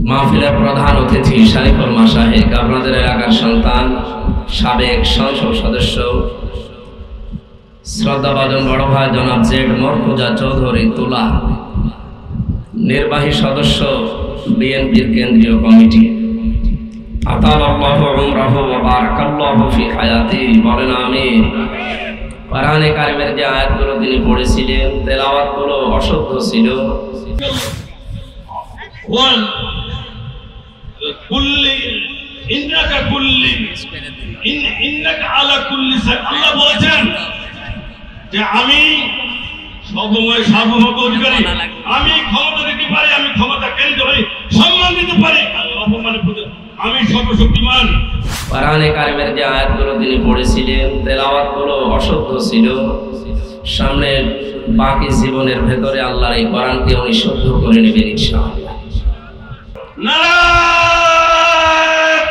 মাহফিলের প্রধান অতিথি শারিফুল মাশায়েখ, আপনাদের এলাকার সন্তান, সাবেক সংসদ সদস্য, শ্রদ্ধাভাজন বড় ভাই জনাব জেড মরকুজা চৌধুরী তুলা, নির্বাহী সদস্য বিএনপির কেন্দ্রীয় কমিটি, আতালাল্লাহু উমরাহু ওয়া বারাকাল্লাহু ফি হায়াতি, বলেন আমিন। কোরআনে কারিমের যে আয়াতগুলো তিনি পড়েছিলেন, তেলাওয়াতগুলো অশুদ্ধ ছিল। আল্লাহ বলেছেন যে আমি সর্বময় সার্বভৌম অধিকারী, আমি ক্ষমতা দিতে পারি, আমি ক্ষমতা কেন্দ্র হই, সম্মান দিতে পারি, আমি সর্বশক্তিমান। কোরআনে কারিমের যে আয়াতগুলো তিনি পড়েছিলেন, তেলাওয়াতগুলো অশুদ্ধ ছিল। সামনে বাকি জীবনের ভেতরে আল্লাহর এই কোরআনকে উনি শুদ্ধ করে নেবেন ইনশাআল্লাহ। নারায়ে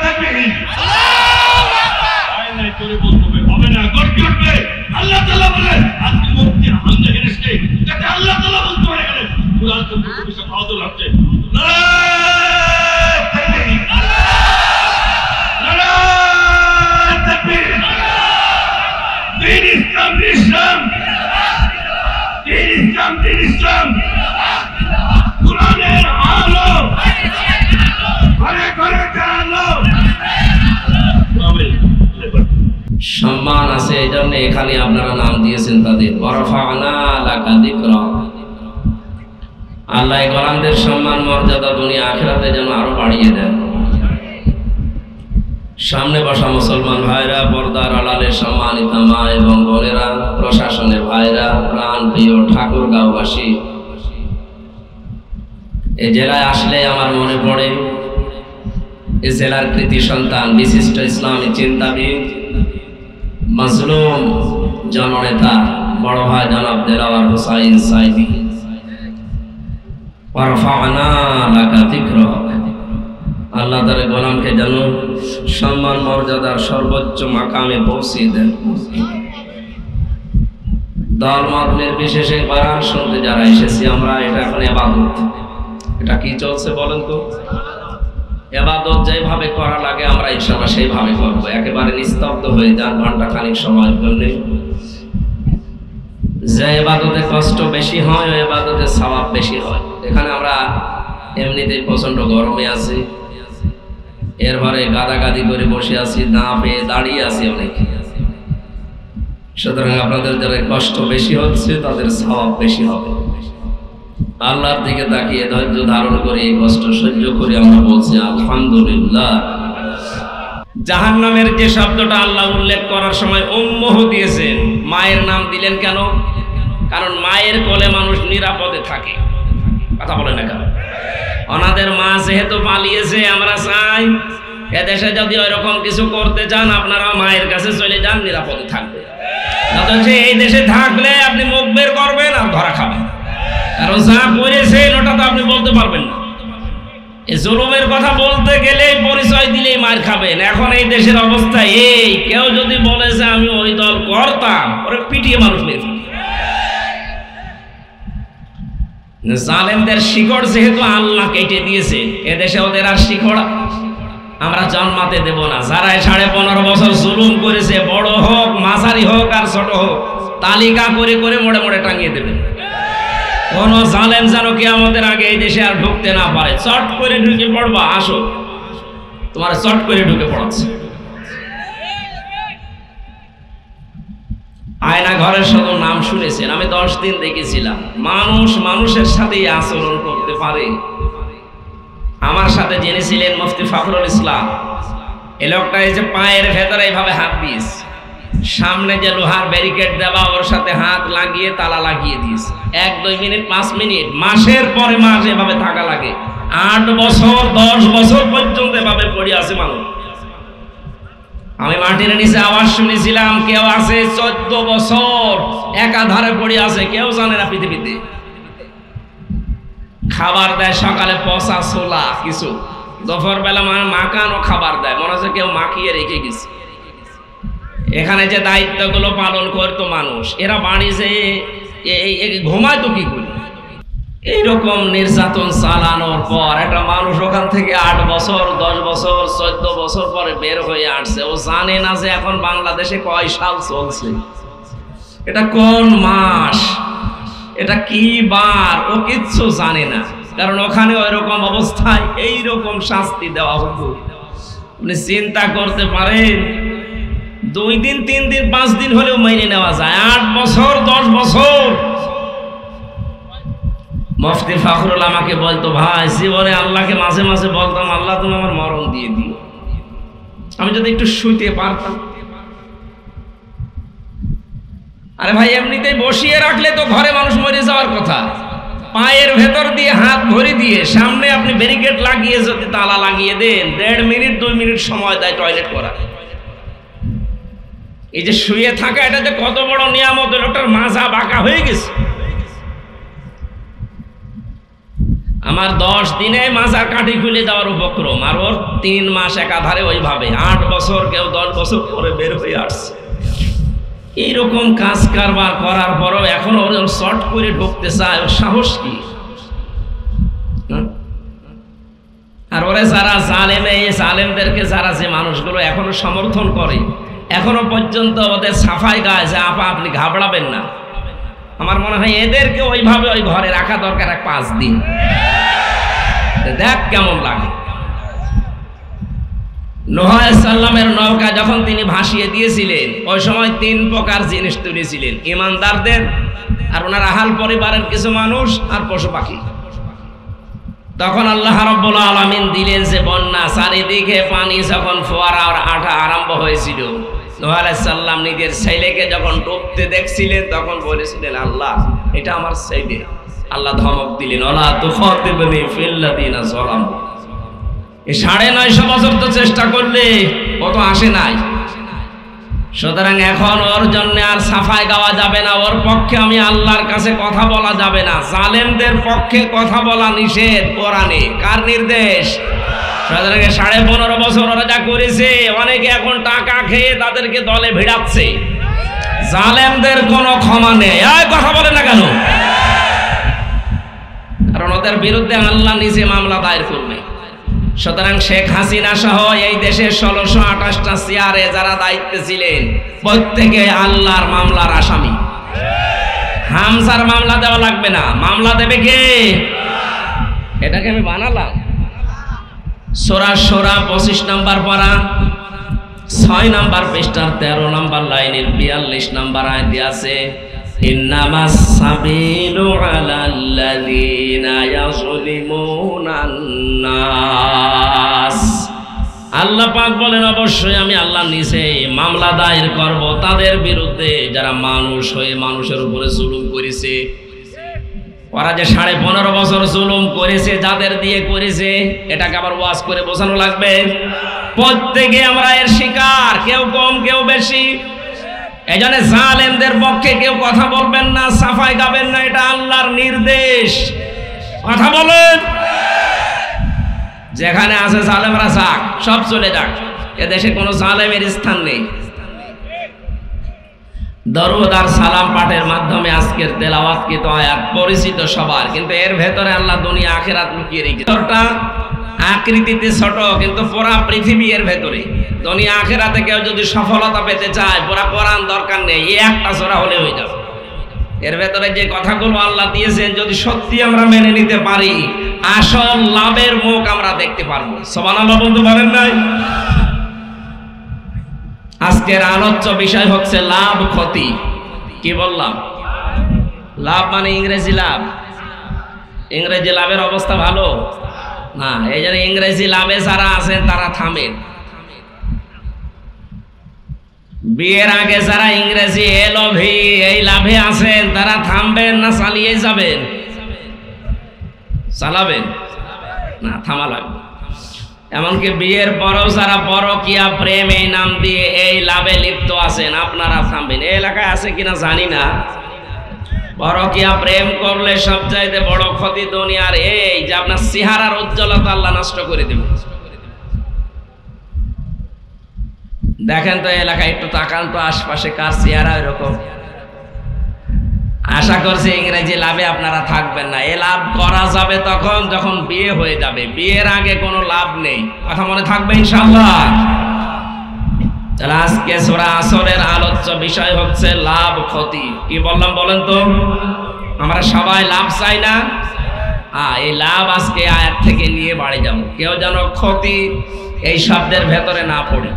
তাকবীর, আল্লাহু আকবার। আয়নায় তোরে বলতে হবে না, গর্জে উঠবে। আল্লাহ তাআলা বলে আজকে মুক্তি হামদে হেরেছে, যাতে আল্লাহ তাআলা বলতে পারে গেলে কুরআন তো কিছু আওয়াজ লাগছে। নারায়ে তাকবীর, নারায়ে তাকবীর। দিন ইসলাম, দিন ইসলাম, দিন ইসলাম, দিন ইসলাম। কুরআনের আলো ঘরে ঘরে জানো। সম্মান আছে, এই জন্য এখানে আপনারা নাম দিয়েছেন তাদের। ওয়ারফা'না লাকা যিকরাক। আল্লাহ গোলামদের সম্মান মর্যাদা দুনিয়া আখিরাতে যেন আরো বাড়িয়ে দেন। সামনে বসা মুসলমান ভাইরা, পর্দার আড়ালের সম্মানিত মা এবং বোনেরা, প্রশাসনের ভাইরা, প্রাণ প্রিয় ঠাকুরগাঁওবাসী, এই জেলায় আসলে আমার মনে পড়ে এই জেলার কৃতি সন্তান, বিশিষ্ট ইসলামী চিন্তাবিদ, মাজলুম জননেতা বড় ভাই জনাব দেলাওয়ার হোসাইন সাইদি। ওয়ারফা'না লাকা যিকরাক। আল্লাহ তাআলা গোলামকে যেন সম্মান মর্যাদার সর্বোচ্চ মাকামে পৌঁছিয়ে দেন। দল মত নির্বিশেষে কোরআন শুনতে যারা এসেছি আমরা, এটা এখন ইবাদত। এটা কি চলছে বলেন তো? ইবাদত যেভাবে করা লাগে আমরা ইনশাআল্লাহ সেইভাবে করব। একেবারে নিস্তব্ধ হয়ে যান ঘন্টা খানিক সময় জন্য। যে ইবাদতে কষ্ট বেশি হয়, ওই ইবাদতে সওয়াব বেশি হয়। এখানে আমরা এমনিতেই প্রচন্ড গরমে আছি, এরপরে গাদাগাদি করে বসে আছি, না পেয়ে দাঁড়িয়ে আছি অনেক। সুতরাং আপনাদের যারা কষ্ট বেশি হচ্ছে তাদের সওয়াব বেশি হবে। আল্লাহর দিকে তাকিয়ে ধৈর্য ধারণ করে এই কষ্ট সহ্য করে আমরা বলছি আলহামদুলিল্লাহ। জাহান্নামের যে শব্দটা আল্লাহ উল্লেখ করার সময় উম্মুহ দিয়েছেন, মায়ের নাম দিলেন কেন? কারণ মায়ের কোলে মানুষ নিরাপদে থাকে। কথা বলে না কেন? ওনাদের মা যেহেতু পালিয়েছে, আমরা চাই এদেশে যদি ওইরকম কিছু করতে চান আপনারা মায়ের কাছে চলে যান, নিরাপদে থাকবে। অথচ এই দেশে থাকলে আপনি মুখ বের করবেন আর ধরা খাবেন, কারণ যা করেছেন ওটা তো আপনি বলতে পারবেন না। এই জুলুমের কথা বলতে গেলেই পরিচয় দিলেই মার খাবেন। এখন এই দেশের অবস্থা এই, কেউ যদি বলে যে আমি ওই দল করতাম, ওরে পিটিয়ে মানুষ মেরে ফেলে। জালেমদের শিকড় যেহেতু আল্লাহ কেটে দিয়েছে, এদেশে ওদের আর শিকড় আমরা জন্মাতে দেব না। যারা 15.5 বছর জুলুম করেছে, বড় হোক, মাঝারি হোক আর ছোট হোক, তালিকা করে করে মোড়ে মোড়ে টাঙিয়ে দেবে। কোন জালেম যেন কিয়ামতের আগে এই দেশে আর ঢুকতে না পারে। চট করে ঢুকে পড়বা, আসো, তোমার চট করে ঢুকে পড়াচ্ছে। আয়না ঘরের শুধু নাম শুনেছেন, আমি 10 দিন দেখেছিলাম। মানুষ মানুষের সাথেই আচরণ করতে পারে। আমার সাথে জেনেছিলেন মুফতি ফখরুল ইসলাম। এই লোকটা এই যে পায়ের ভেতরে এইভাবে হাত দিয়েছে, সামনে যে লোহার ব্যারিকেড দেওয়া, ওর সাথে হাত লাগিয়ে তালা লাগিয়ে দিয়েছে। 1-2 মিনিট 5 মিনিট, মাসের পরে মাস এভাবে থাকা লাগে। 8 বছর 10 বছর পর্যন্ত এভাবে পড়ে আছে মানুষ। আমি মাটির নিচে আওয়াজ শুনেছিলাম, কেউ আছে 14 বছর একাধারে পড়ে আছে, কেউ জানে না পৃথিবীতে। খাবার দেয় সকালে পচা ছোলা কিছু, দুপুর বেলা মাখানো খাবার দেয়, মনে হচ্ছে কেউ মাখিয়ে রেখে গেছে। এখানে যে দায়িত্বগুলো পালন করতো মানুষ, এরা বাড়ি যে ঘুমায় তো কি করে? এইরকম নির্যাতন চালানোর পর একটা মানুষ ওখান থেকে 8 বছর 10 বছর 14 বছর পরে বের হয়ে আসছে, ও জানে না যে এখন বাংলাদেশে কয় সাল চলছে, এটা কোন মাস, এটা কি বার, ও কিচ্ছু জানে না। কারণ ওখানে ওইরকম অবস্থায় এইরকম শাস্তি দেওয়া হতো। আপনি চিন্তা করতে পারেন, 2 দিন 3 দিন 5 দিন হলেও মেনে নেওয়া যায়, 8 বছর 10 বছর। মুফতি ফখরুল আমাকে বলতো, ভাই জীবনে আল্লাহকে মাঝে মাঝে বলতাম, আল্লাহ তুমি আমার মরণ দিয়ে দিও, আমি যদি একটু শুইতে পারতাম। আরে ভাই এমনিতেই বসিয়ে রাখলে তো ঘরে মানুষ মরে যাওয়ার কথা, পায়ের ভেতর দিয়ে হাত ভরে দিয়ে সামনে আপনি ব্যারিকেড লাগিয়ে যদি তালা লাগিয়ে দেন, 1.5 মিনিট 2 মিনিট সময় দেয় টয়লেট করা। এই যে শুয়ে থাকা, এটা যে কত বড় নিয়ামত, লোকটার মাজা বাঁকা হয়ে গেছে। আমার 10 দিনে মাজার কাঠি খুলে দেওয়ার উপক্রম, আর ওর 3 মাস একাধারে ওইভাবে 8 বছর, কেউ 10 বছর পরে বের হয়ে আসছে। এইরকম কাজ কারবার করার পরও এখন ওর শর্ট করে ঢুকতে চায়, ওর সাহস কি? আর ওরে যারা জালেমে, এই জালেমদেরকে যারা যে মানুষগুলো এখনো সমর্থন করে, এখনো পর্যন্ত ওদের সাফাই গায় যে আপা আপনি ঘাবড়াবেন না, আমার মনে হয় এদেরকে ওইভাবে ওই ঘরে রাখা দরকার 5 দিন, দেখ কেমন লাগে। নূহ আলাইহিস সালামের নৌকা যখন তিনি ভাসিয়ে দিয়েছিলেন, ওই সময় 3 প্রকার জিনিস তুলেছিলেন, ইমানদারদের, আর ওনার আহাল পরিবারের কিছু মানুষ, আর পশু পাখি। তখন আল্লাহ রাব্বুল আলামিন দিলেন যে বন্যা, চারিদিকে পানি যখন ফোয়ারা আর আঠা আরম্ভ হয়েছিল, নূহ আলাইহিস সালাম নিজের ছেলেকে যখন ডুবতে দেখছিলেন, তখন বলেছিলেন, আল্লাহ এটা আমার ছেলে। আল্লাহ ধমক দিলেন, ওয়ালা তুখাতিবনি ফিল্লাযিনা যালামু। এই 950 বছর তো চেষ্টা করলে কত আসে নাই। সুতরাং এখন ওর জন্য আর সাফাই গাওয়া যাবে না, ওর পক্ষে আমি আল্লাহর কাছে কথা বলা যাবে না। জালেমদের পক্ষে কথা বলা নিষেধ কোরআনে। কার নির্দেশ? সুতরাং 15.5 বছর ওরা যা করেছে, অনেকে এখন টাকা খেয়ে তাদেরকে দলে ভিড়াচ্ছে। জালেমদের কোনো ক্ষমা নেই। এই কথা বলে না কেন? কারণ ওদের বিরুদ্ধে আল্লাহ নিজে মামলা দায়ের করবে। সুতরাং শেখ হাসিনা সহ এই দেশের 1628টা চেয়ারে যারা দায়িত্বে ছিলেন, প্রত্যেকে আল্লাহর মামলার আসামি। হামজার মামলা দেওয়া লাগবে না, মামলা দেবে কে? এটাকে আমি বানালাম। সূরা সূরা 25 নম্বর পারা 6 নম্বর পৃষ্ঠার 13 নম্বর লাইনের 42 নম্বর আয়াতে আছে, ইন্নামাস সাবিলু আলাল্লাযিনা ইয়াযলিমুনান নাস। আল্লাহ পাক বলেন, অবশ্যই আমি আল্লাহ নিজে মামলা দায়ের করব তাদের বিরুদ্ধে যারা মানুষ হয়ে মানুষের উপরে জুলুম করেছে। ওরা যে 15.5 বছর জুলুম করেছে, যাদের দিয়ে করেছে, এটাকে আবার ওয়াজ করে বোঝানো লাগবে। প্রত্যেকে আমরা এর শিকার, কেউ কম কেউ বেশি। এই জন্য জালেমদের পক্ষে কেউ কথা বলবেন না, সাফাই গাবেন না, এটা আল্লাহর নির্দেশ। কথা বলেন। যেখানে আছে জালেমরা যাক, সব চলে যাক, এ দেশে কোনো জালেমের স্থান নেই। দরুদ আর সালাম পাঠের মাধ্যমে আজকের তেলাওয়াতকৃত আয়াত পরিচিত সবার, কিন্তু এর ভেতরে আল্লাহ দুনিয়া আখিরাত লুকিয়ে রেখেছে। আকৃতিতে ছোট, কিন্তু পুরা পৃথিবী এর ভেতরে। দুনিয়া আখিরাতে কেউ যদি সফলতা পেতে চায়, পুরা কোরআন দরকার নেই, এই একটা সূরা হলে হয়ে যাবে। এর ভেতরে যে কথাগুলো আল্লাহ দিয়েছেন, যদি সত্যি আমরা মেনে নিতে পারি, আসল লাভের মুখ আমরা দেখতে পারবো। সুবহানাল্লাহ বলতে পারেন নাই? আজকের আলোচ্য বিষয় হচ্ছে লাভ ক্ষতি। কি বললাম? লাভ মানে ইংরেজি লাভ। ইংরেজি লাভের অবস্থা ভালো না, এই জন্য ইংরেজি লাভে যারা আছেন তারা থামেন। বিয়ের আগে যারা ইংরেজি এলভি এই লাভে আছেন তারা থামবেন না চালিয়ে যাবেন? চালাবেন না, থামা লাগবে। এমনকি বিয়ের পরেও যারা পরকীয়া প্রেম এই নাম দিয়ে এই লাভে লিপ্ত আছেন, আপনারা থামবেন। এই এলাকায় আছে কিনা জানি না, পরকীয়া প্রেম করলে সবচাইতে বড় ক্ষতি দুনিয়ার এই যে আপনার চেহারার উজ্জ্বলতা আল্লাহ নষ্ট করে দেবে। দেখেন তো এলাকায় একটু তাকান তো, আশপাশে কার চেহারা এরকম। আশা করছি ইংরেজি লাভে আপনারা থাকবেন না। এ লাভ করা যাবে তখন যখন বিয়ে হয়ে যাবে, বিয়ের আগে কোনো লাভ নেই। কথা মনে থাকবে ইনশাআল্লাহ। তাহলে আজকে সূরা আসরের আলোচ্য বিষয় হচ্ছে লাভ ক্ষতি। কি বললাম বলেন তো? আমরা সবাই লাভ চাই না? এই লাভ আজকে আয়াত থেকে নিয়ে বাড়ি যাব। কেউ যেন ক্ষতি এই শব্দের ভেতরে না পড়ে।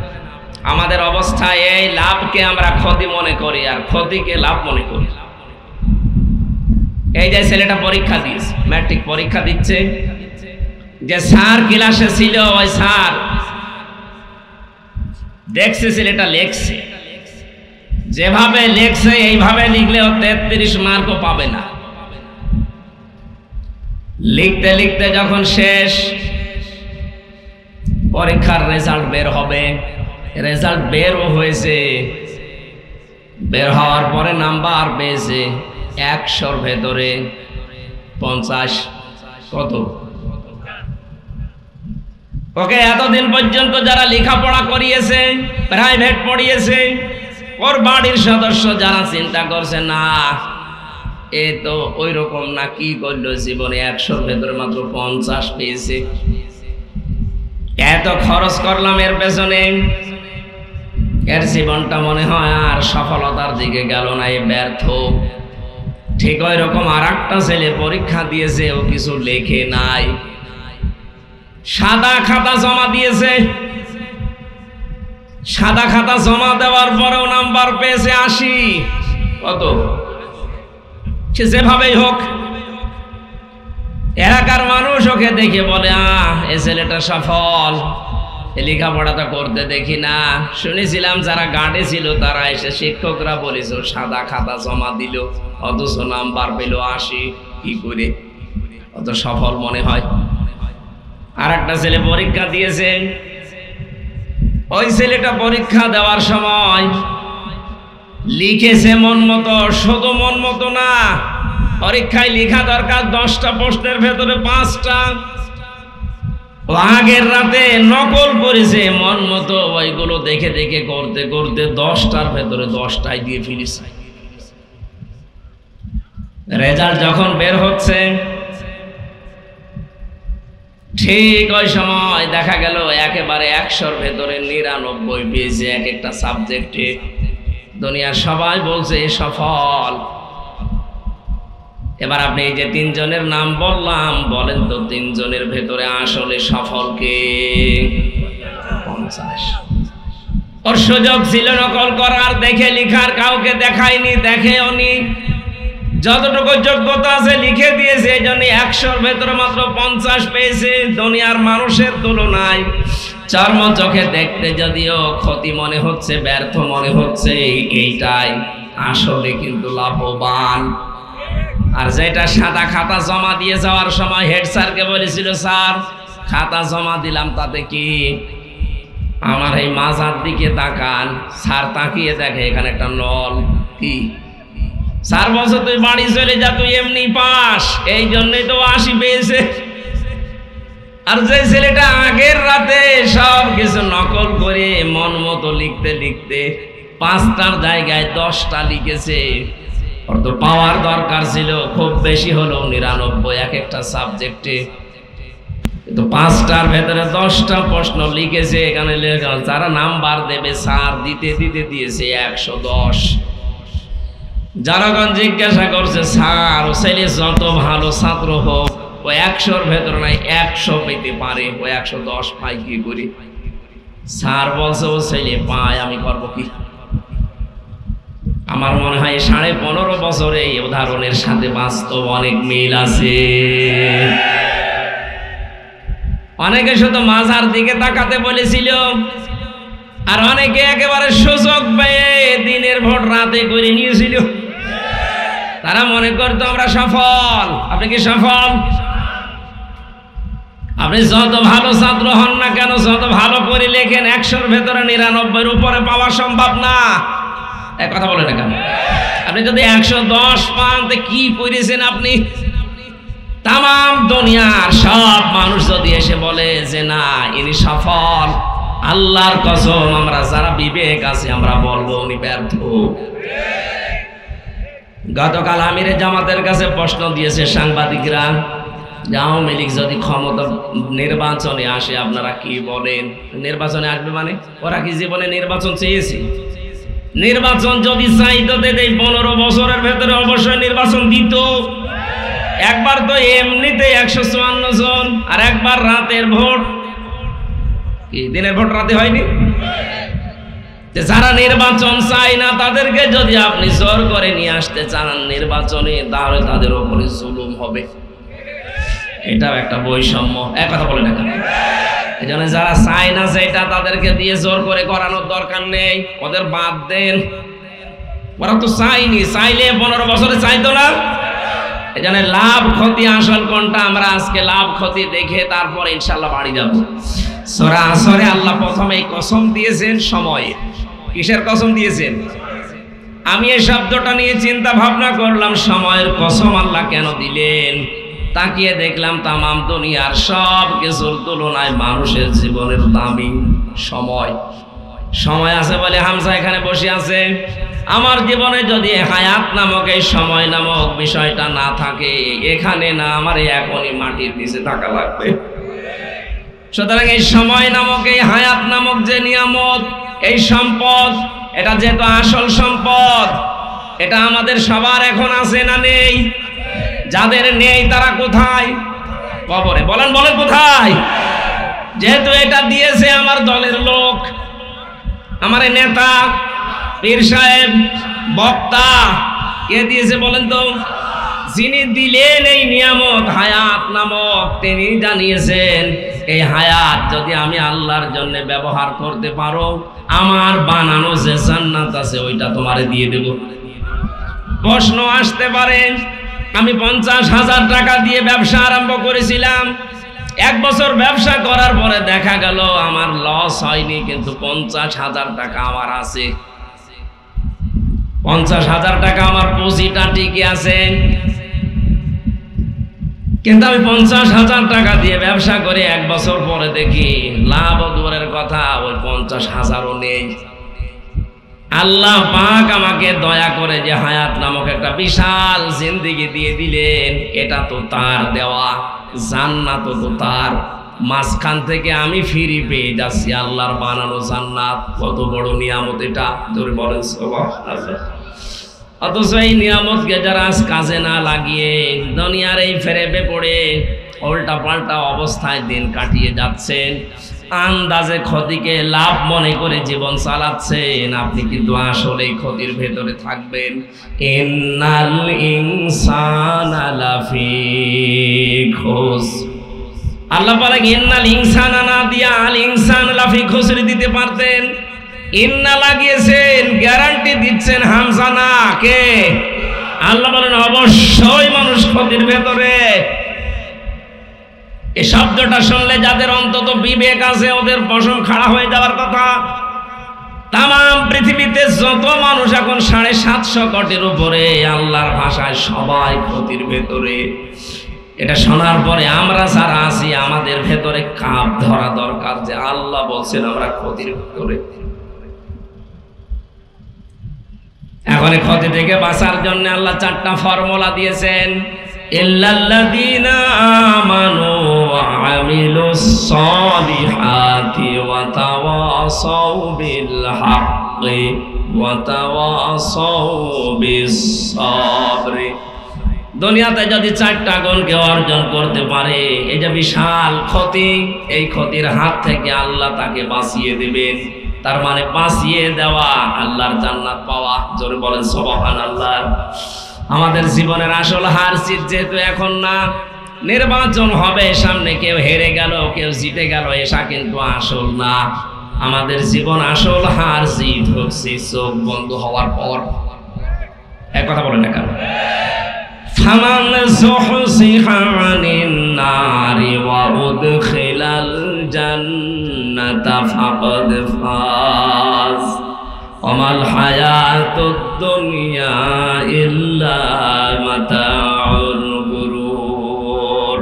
আমাদের অবস্থায় এই লাভকে আমরা ক্ষতি মনে করি আর ক্ষতিকে লাভ মনে করি। এই যে ছেলেটা পরীক্ষা দিয়েছে, ম্যাট্রিক পরীক্ষা দিচ্ছে, যে স্যার ক্লাসে ছিল ওই স্যার দেখছে ছেলেটা লেখছে, যেভাবে লেখছে এইভাবে লিখলেও 33 মার্কও পাবে না। লিখতে লিখতে যখন শেষ, পরীক্ষার রেজাল্ট বের হবে, রেজাল্ট বেরও হয়েছে, বের হওয়ার পরে নাম্বার পেয়েছে 100-র ভেতরে 50। কত? ওকে এতদিন পর্যন্ত যারা লেখাপড়া করিয়েছে, প্রাইভেট পড়িয়েছে, ওর বাড়ির সদস্য যারা চিন্তা করছে না এ তো ওই রকম না, কি করলো জীবনে 100-র ভেতরে মাত্র 50 পেয়েছে, এত খরচ করলাম এর পেছনে, এর জীবনটা মনে হয় আর সফলতার দিকে গেল না, এ ব্যর্থ। ঠিক ওই রকম আর একটা ছেলে পরীক্ষা দিয়েছে, ও কিছু লেখে নাই, সাদা খাতা জমা দিয়েছে। সাদা খাতা জমা দেওয়ার পরেও নাম্বার পেয়েছে 80। কত? সে যেভাবেই হোক, এলাকার মানুষ ওকে দেখে বলে এ ছেলেটা সফল, লেখাপড়াটা করতে দেখি না। শুনেছিলাম যারা গার্ডে ছিল তারা এসে শিক্ষকরা বলেছে সাদা খাতা জমা দিল অথচ নাম্বার পেল 80, কি করে অত সফল মনে হয়। আর একটা ছেলে পরীক্ষা দিয়েছে, ওই ছেলেটা পরীক্ষা দেওয়ার সময় লিখেছে মন মতো, শুধু মন মতো না, পরীক্ষায় লেখা দরকার 10টা প্রশ্নের ভেতরে 5টা, আগের রাতে নকল করেছে মন মতো, ওইগুলো দেখে দেখে করতে করতে 10টার ভেতরে 10টাই দিয়ে ফেলেছে। রেজাল্ট যখন বের হচ্ছে, ঠিক ওই সময় দেখা গেল একেবারে 100-র ভেতরে 99 পেয়েছে এক একটা সাবজেক্টে। দুনিয়ার সবাই বলছে সফল। এবার আপনি এই যে 3 জনের নাম বললাম, বলেন তো 3 জনের ভেতরে আসলে সফল কে? 50। ওর সুযোগ ছিল নকল করার, দেখে লিখার, কাউকে দেখায়নি, দেখেওনি, যতটুকু যোগ্যতা আছে লিখে দিয়েছে, এই জন্য 100-র ভেতরে মাত্র 50 পেয়েছে। দুনিয়ার মানুষের তুলনায় চর্ম চোখে দেখতে যদিও ক্ষতি মনে হচ্ছে, ব্যর্থ মনে হচ্ছে, এইটাই আসলে কিন্তু লাভবান। আর যেটা সাদা খাতা জমা দিয়ে যাওয়ার সময় হেড স্যারকে বলেছিল, স্যার খাতা জমা দিলাম তাতে কি, আমার এই মাজার দিকে তাকান। স্যার তাকিয়ে দেখে এখানে একটা নল। কি? স্যার বলছে তুই বাড়ি চলে যা, তুই এমনি পাস, এই জন্যই তো 80 পেয়েছে। আর যে ছেলেটা আগের রাতে সব কিছু নকল করে মন মতো লিখতে লিখতে 5টার জায়গায় 10টা লিখেছে, ওর তো পাওয়ার দরকার ছিল খুব বেশি হলো 99 এক একটা সাবজেক্টে, কিন্তু 5টার ভেতরে 10টা প্রশ্ন লিখেছে। এখানে যারা নাম্বার দেবে স্যার দিতে দিতে দিয়েছে 110। জনগণ জিজ্ঞাসা করছে, স্যার ও ছেলে যত ভালো ছাত্র হোক, ও 100-র ভেতরে নাই 100 পেতে পারে, ও 110 পাই কি করি? স্যার বলছে ও ছেলে পায়, আমি করবো কি? আমার মনে হয় 15.5 বছরে এই উদাহরণের সাথে বাস্তব অনেক মিল আছে। অনেকে শুধু মাজার দিকে তাকাতে বলেছিল, আর অনেকে একেবারে সুযোগ পেয়ে দিনের ভোট রাতে করে নিয়েছিল। তারা মনে করতো আমরা সফল। আপনি কি সফল? আপনি যত ভালো ছাত্র হন না কেন, যত ভালো করে লেখেন, 100-র ভেতরে 99-এর উপরে পাওয়া সম্ভব না। এক কথা বলে না কেন? আপনি যদি 110 পান তো কি করেছেন আপনি? তাম দুনিয়ার সব মানুষ যদি এসে বলে যে না ইনি সফল, আল্লাহর কসম আমরা যারা বিবেক আছে আমরা বলবো উনি ব্যর্থ। গতকাল আমিরে জামাতের কাছে প্রশ্ন দিয়েছে সাংবাদিকরা, যে আওয়ামী লীগ যদি ক্ষমতা নির্বাচনে আসে আপনারা কি বলেন? নির্বাচনে আসবে মানে ওরা কি জীবনে নির্বাচন চেয়েছে? নির্বাচন যদি চাইতো এই 15 বছরের ভেতরে অবশ্যই নির্বাচন দিত। একবার তো এমনিতে 154 জন, আর একবার রাতের ভোট। কি দিনের ভোট রাতে হয়নি? যারা নির্বাচন চায় না তাদেরকে যদি আপনি জোর করে নিয়ে আসতে চান নির্বাচনে, তাহলে তাদের উপরে জুলুম হবে। এটাও একটা বৈষম্য। এক কথা বলে না কেন? এই জন্য যারা চায় না সেটা তাদেরকে দিয়ে জোর করে করানোর দরকার নেই, ওদের বাদ দেন। ওরা তো চাইনি, চাইলে 15 বছরে চাইতো না। এই জন্য লাভ ক্ষতি আসল কোনটা আমরা আজকে লাভ ক্ষতি দেখে তারপর ইনশাল্লাহ বাড়ি যাব। সূরা আসরে আল্লাহ প্রথমে কসম দিয়েছেন সময়ে। কিসের কসম দিয়েছেন? আমি এই শব্দটা নিয়ে চিন্তা ভাবনা করলাম, সময়ের কসম আল্লাহ কেন দিলেন? তাকিয়ে দেখলাম তামাম দুনিয়ার সব কিছুর তুলনায় মানুষের জীবনের দামি সময়। সময় আছে বলে হামজা এখানে বসে আছে। আমার জীবনে যদি হায়াত নামক এই সময় নামক বিষয়টা না থাকে, এখানে না, আমার এখনই মাটির নিচে থাকা লাগবে। সুতরাং এই সময় নামক এই হায়াত নামক যে নিয়ামত, এই সম্পদ, এটা যেহেতু আসল সম্পদ, এটা আমাদের সবার এখন আছে না নেই? যাদের নেই তারা কোথায়? কবরে। বলেন বলেন কোথায়? যেহেতু এটা দিয়েছে আমার দলের লোক, আমার নেতা, পীর সাহেব, বক্তা, কে দিয়েছে বলেন তো? যিনি দিলেন এই নিয়ামত হায়াত নামক, তিনি জানিয়েছেন এই হায়াত যদি আমি আল্লাহর জন্য ব্যবহার করতে পারো, আমার বানানো যে জান্নাত আছে ওইটা তোমারে দিয়ে দেব। প্রশ্ন আসতে পারে, আমি 50,000 টাকা দিয়ে ব্যবসা আরম্ভ করেছিলাম, 1 বছর ব্যবসা করার পরে দেখা গেল আমার লস হয়নি, কিন্তু 50,000 টাকা আমার আছে। 50,000 টাকা আমার পুঁজিটা ঠিকই আছে, কিন্তু আমি 50,000 টাকা দিয়ে ব্যবসা করে 1 বছর পরে দেখি লাভ দূরের কথা, ওই 50,000ও নেই। আল্লাহ পাক আমাকে দয়া করে যে হায়াত নামক একটা বিশাল জিন্দেগি দিয়ে দিলেন, এটা তো তার দেওয়া, জান্নাত তো তার। মাঝখান থেকে আমি ফিরি পেয়ে যাচ্ছি আল্লাহর বানানো জান্নাত। কত বড় নিয়ামত এটা, জোরে বলেন সুবহানাল্লাহ। অথচ এই নিয়ামতকে যারা আজ কাজে না লাগিয়ে দুনিয়ার এই ফেরেবে পড়ে উল্টা পাল্টা অবস্থায় দিন কাটিয়ে যাচ্ছেন, আন্দাজে ক্ষতিকে লাভ মনে করে জীবন চালাচ্ছেন, আপনি কিন্তু আসলে ক্ষতির ভেতরে থাকবেন। ইন্নাল ইনসানা লাফি খুসর। আল্লাহ পাক ইন্নাল ইনসানা না দিয়া আল ইনসান লাফি খুসর দিতে পারতেন। ইন্না লাগিয়েছেন, গ্যারান্টি দিচ্ছেন হামজা না, কে? আল্লাহ বলেন অবশ্যই মানুষ ক্ষতির ভেতরে। এই শব্দটা শুনলে যাদের অন্তত বিবেক আছে ওদের পশম খাড়া হয়ে যাওয়ার কথা। তামাম পৃথিবীতে যত মানুষ এখন 750 কোটির উপরে, আল্লাহর ভাষায় সবাই ক্ষতির ভেতরে। এটা শোনার পরে আমরা যারা আছি আমাদের ভেতরে কাপ ধরা দরকার যে আল্লাহ বলছেন আমরা ক্ষতির ভেতরে। এখন ক্ষতি থেকে বাঁচার জন্য আল্লাহ 4টা ফর্মুলা দিয়েছেন। ইল্লাল্লাযীনা আমানু ওয়া আমিলুস সালিহাতি ওয়া তাওয়াসাউ বিল হাক্কি ওয়া তাওয়াসাউ বিস সাবরি। দুনিয়াতে যদি 4টা গুণকে অর্জন করতে পারে, এটা বিশাল ক্ষতি। এই ক্ষতির হাত থেকে আল্লাহ তাকে বাঁচিয়ে দেবেন। তার মানে বাঁচিয়ে দেওয়া, আল্লাহর জান্নাত পাওয়া। জোরে বলেন সুবহানাল্লাহ। আমাদের জীবনের আসল হার জিত যেহেতু এখন না, নির্বাচন হবে সামনে, কেউ হেরে গেল কেউ জিতে গেল, এসা কিন্তু আসল না। আমাদের জীবন আসল হার জিত হচ্ছে চোখ বন্ধ হওয়ার পর। এক কথা বলেন না কেন? ফামান যুহজিহা আনিন নারি ওয়া উদখিলাল জান্নাতা ফাকাদ ফাজ ওয়ামাল হায়াতুদ দুনিয়া ইল্লা মাতাউল গুরুর।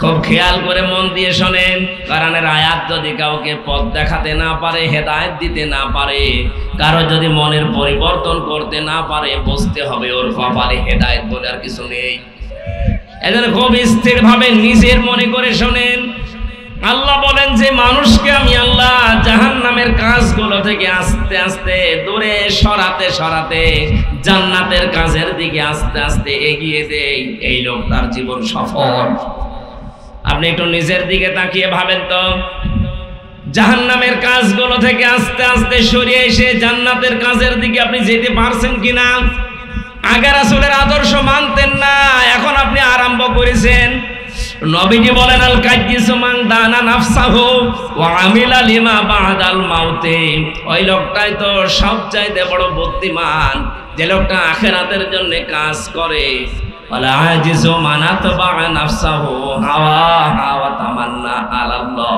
খুব খেয়াল করে মন দিয়ে শোনেন, কোরআনের আয়াত যদি কাউকে পথ দেখাতে না পারে, হেদায়েত দিতে না পারে, কারো যদি মনের পরিবর্তন করতে না পারে, বুঝতে হবে ওর কপালে হেদায়েত বলে আর কিছু নেই। এজন্য খুব স্থিরভাবে নিজের মনে করে শোনেন। আল্লাহ বলেন যে মানুষকে আমি আল্লাহ জাহান্নামের কাজগুলো থেকে আস্তে আস্তে দূরে সরাতে সরাতে জান্নাতের কাজের দিকে আস্তে আস্তে এগিয়ে দেই, এই লোকটার জীবন সফল। আপনি একটু নিজের দিকে তাকিয়ে ভাবেন তো, জাহান্নামের কাজগুলো থেকে আস্তে আস্তে সরিয়ে এসে জান্নাতের কাজের দিকে আপনি যেতে পারছেন কিনা? আগে রাসূলের আদর্শ মানতেন না, এখন আপনি আরম্ভ করেছেন। নবীজি বলেন আল কাইয়িসু মান দানা নাফসাহু ওয়া আমিলা লিমা বাদাল মাউতে। ওই লোকটাই তো সবচাইতে বড় বুদ্ধিমান, যে লোকটা আখিরাতের জন্য কাজ করে। ওয়ালা আজিজু মান আতবা নাফসাহু হাওয়া ওয়া তামান্না আলাল্লাহ।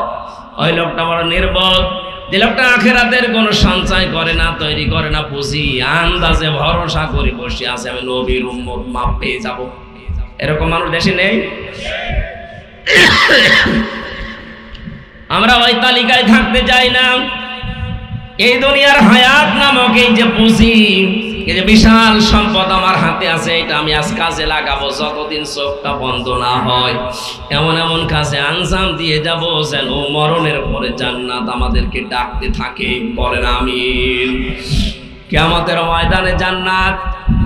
ওই লোকটা বড় নির্বোধ, যে লোকটা আখিরাতের কোনো সঞ্চয় করে না, তৈরি করে না পুঁজি, আন্দাজে ভরসা করে বসে আছে আমি নবীর উম্মত মাপ পেয়ে যাব। এরকম মানুষ দেশে নেই? আমরা ওই তালিকায় থাকতে চাই না। এই দুনিয়ার হায়াত নামক এই যে পুঁজি, এই যে বিশাল সম্পদ আমার হাতে আছে, এটা আমি আজ কাজে লাগাবো, যতদিন চোখটা বন্ধ না হয় এমন এমন কাজে আঞ্জাম দিয়ে যাব যেন মরণের পরে জান্নাত আমাদেরকে ডাকতে থাকে। বলেন আমিন। কিয়ামতের ময়দানে জান্নাত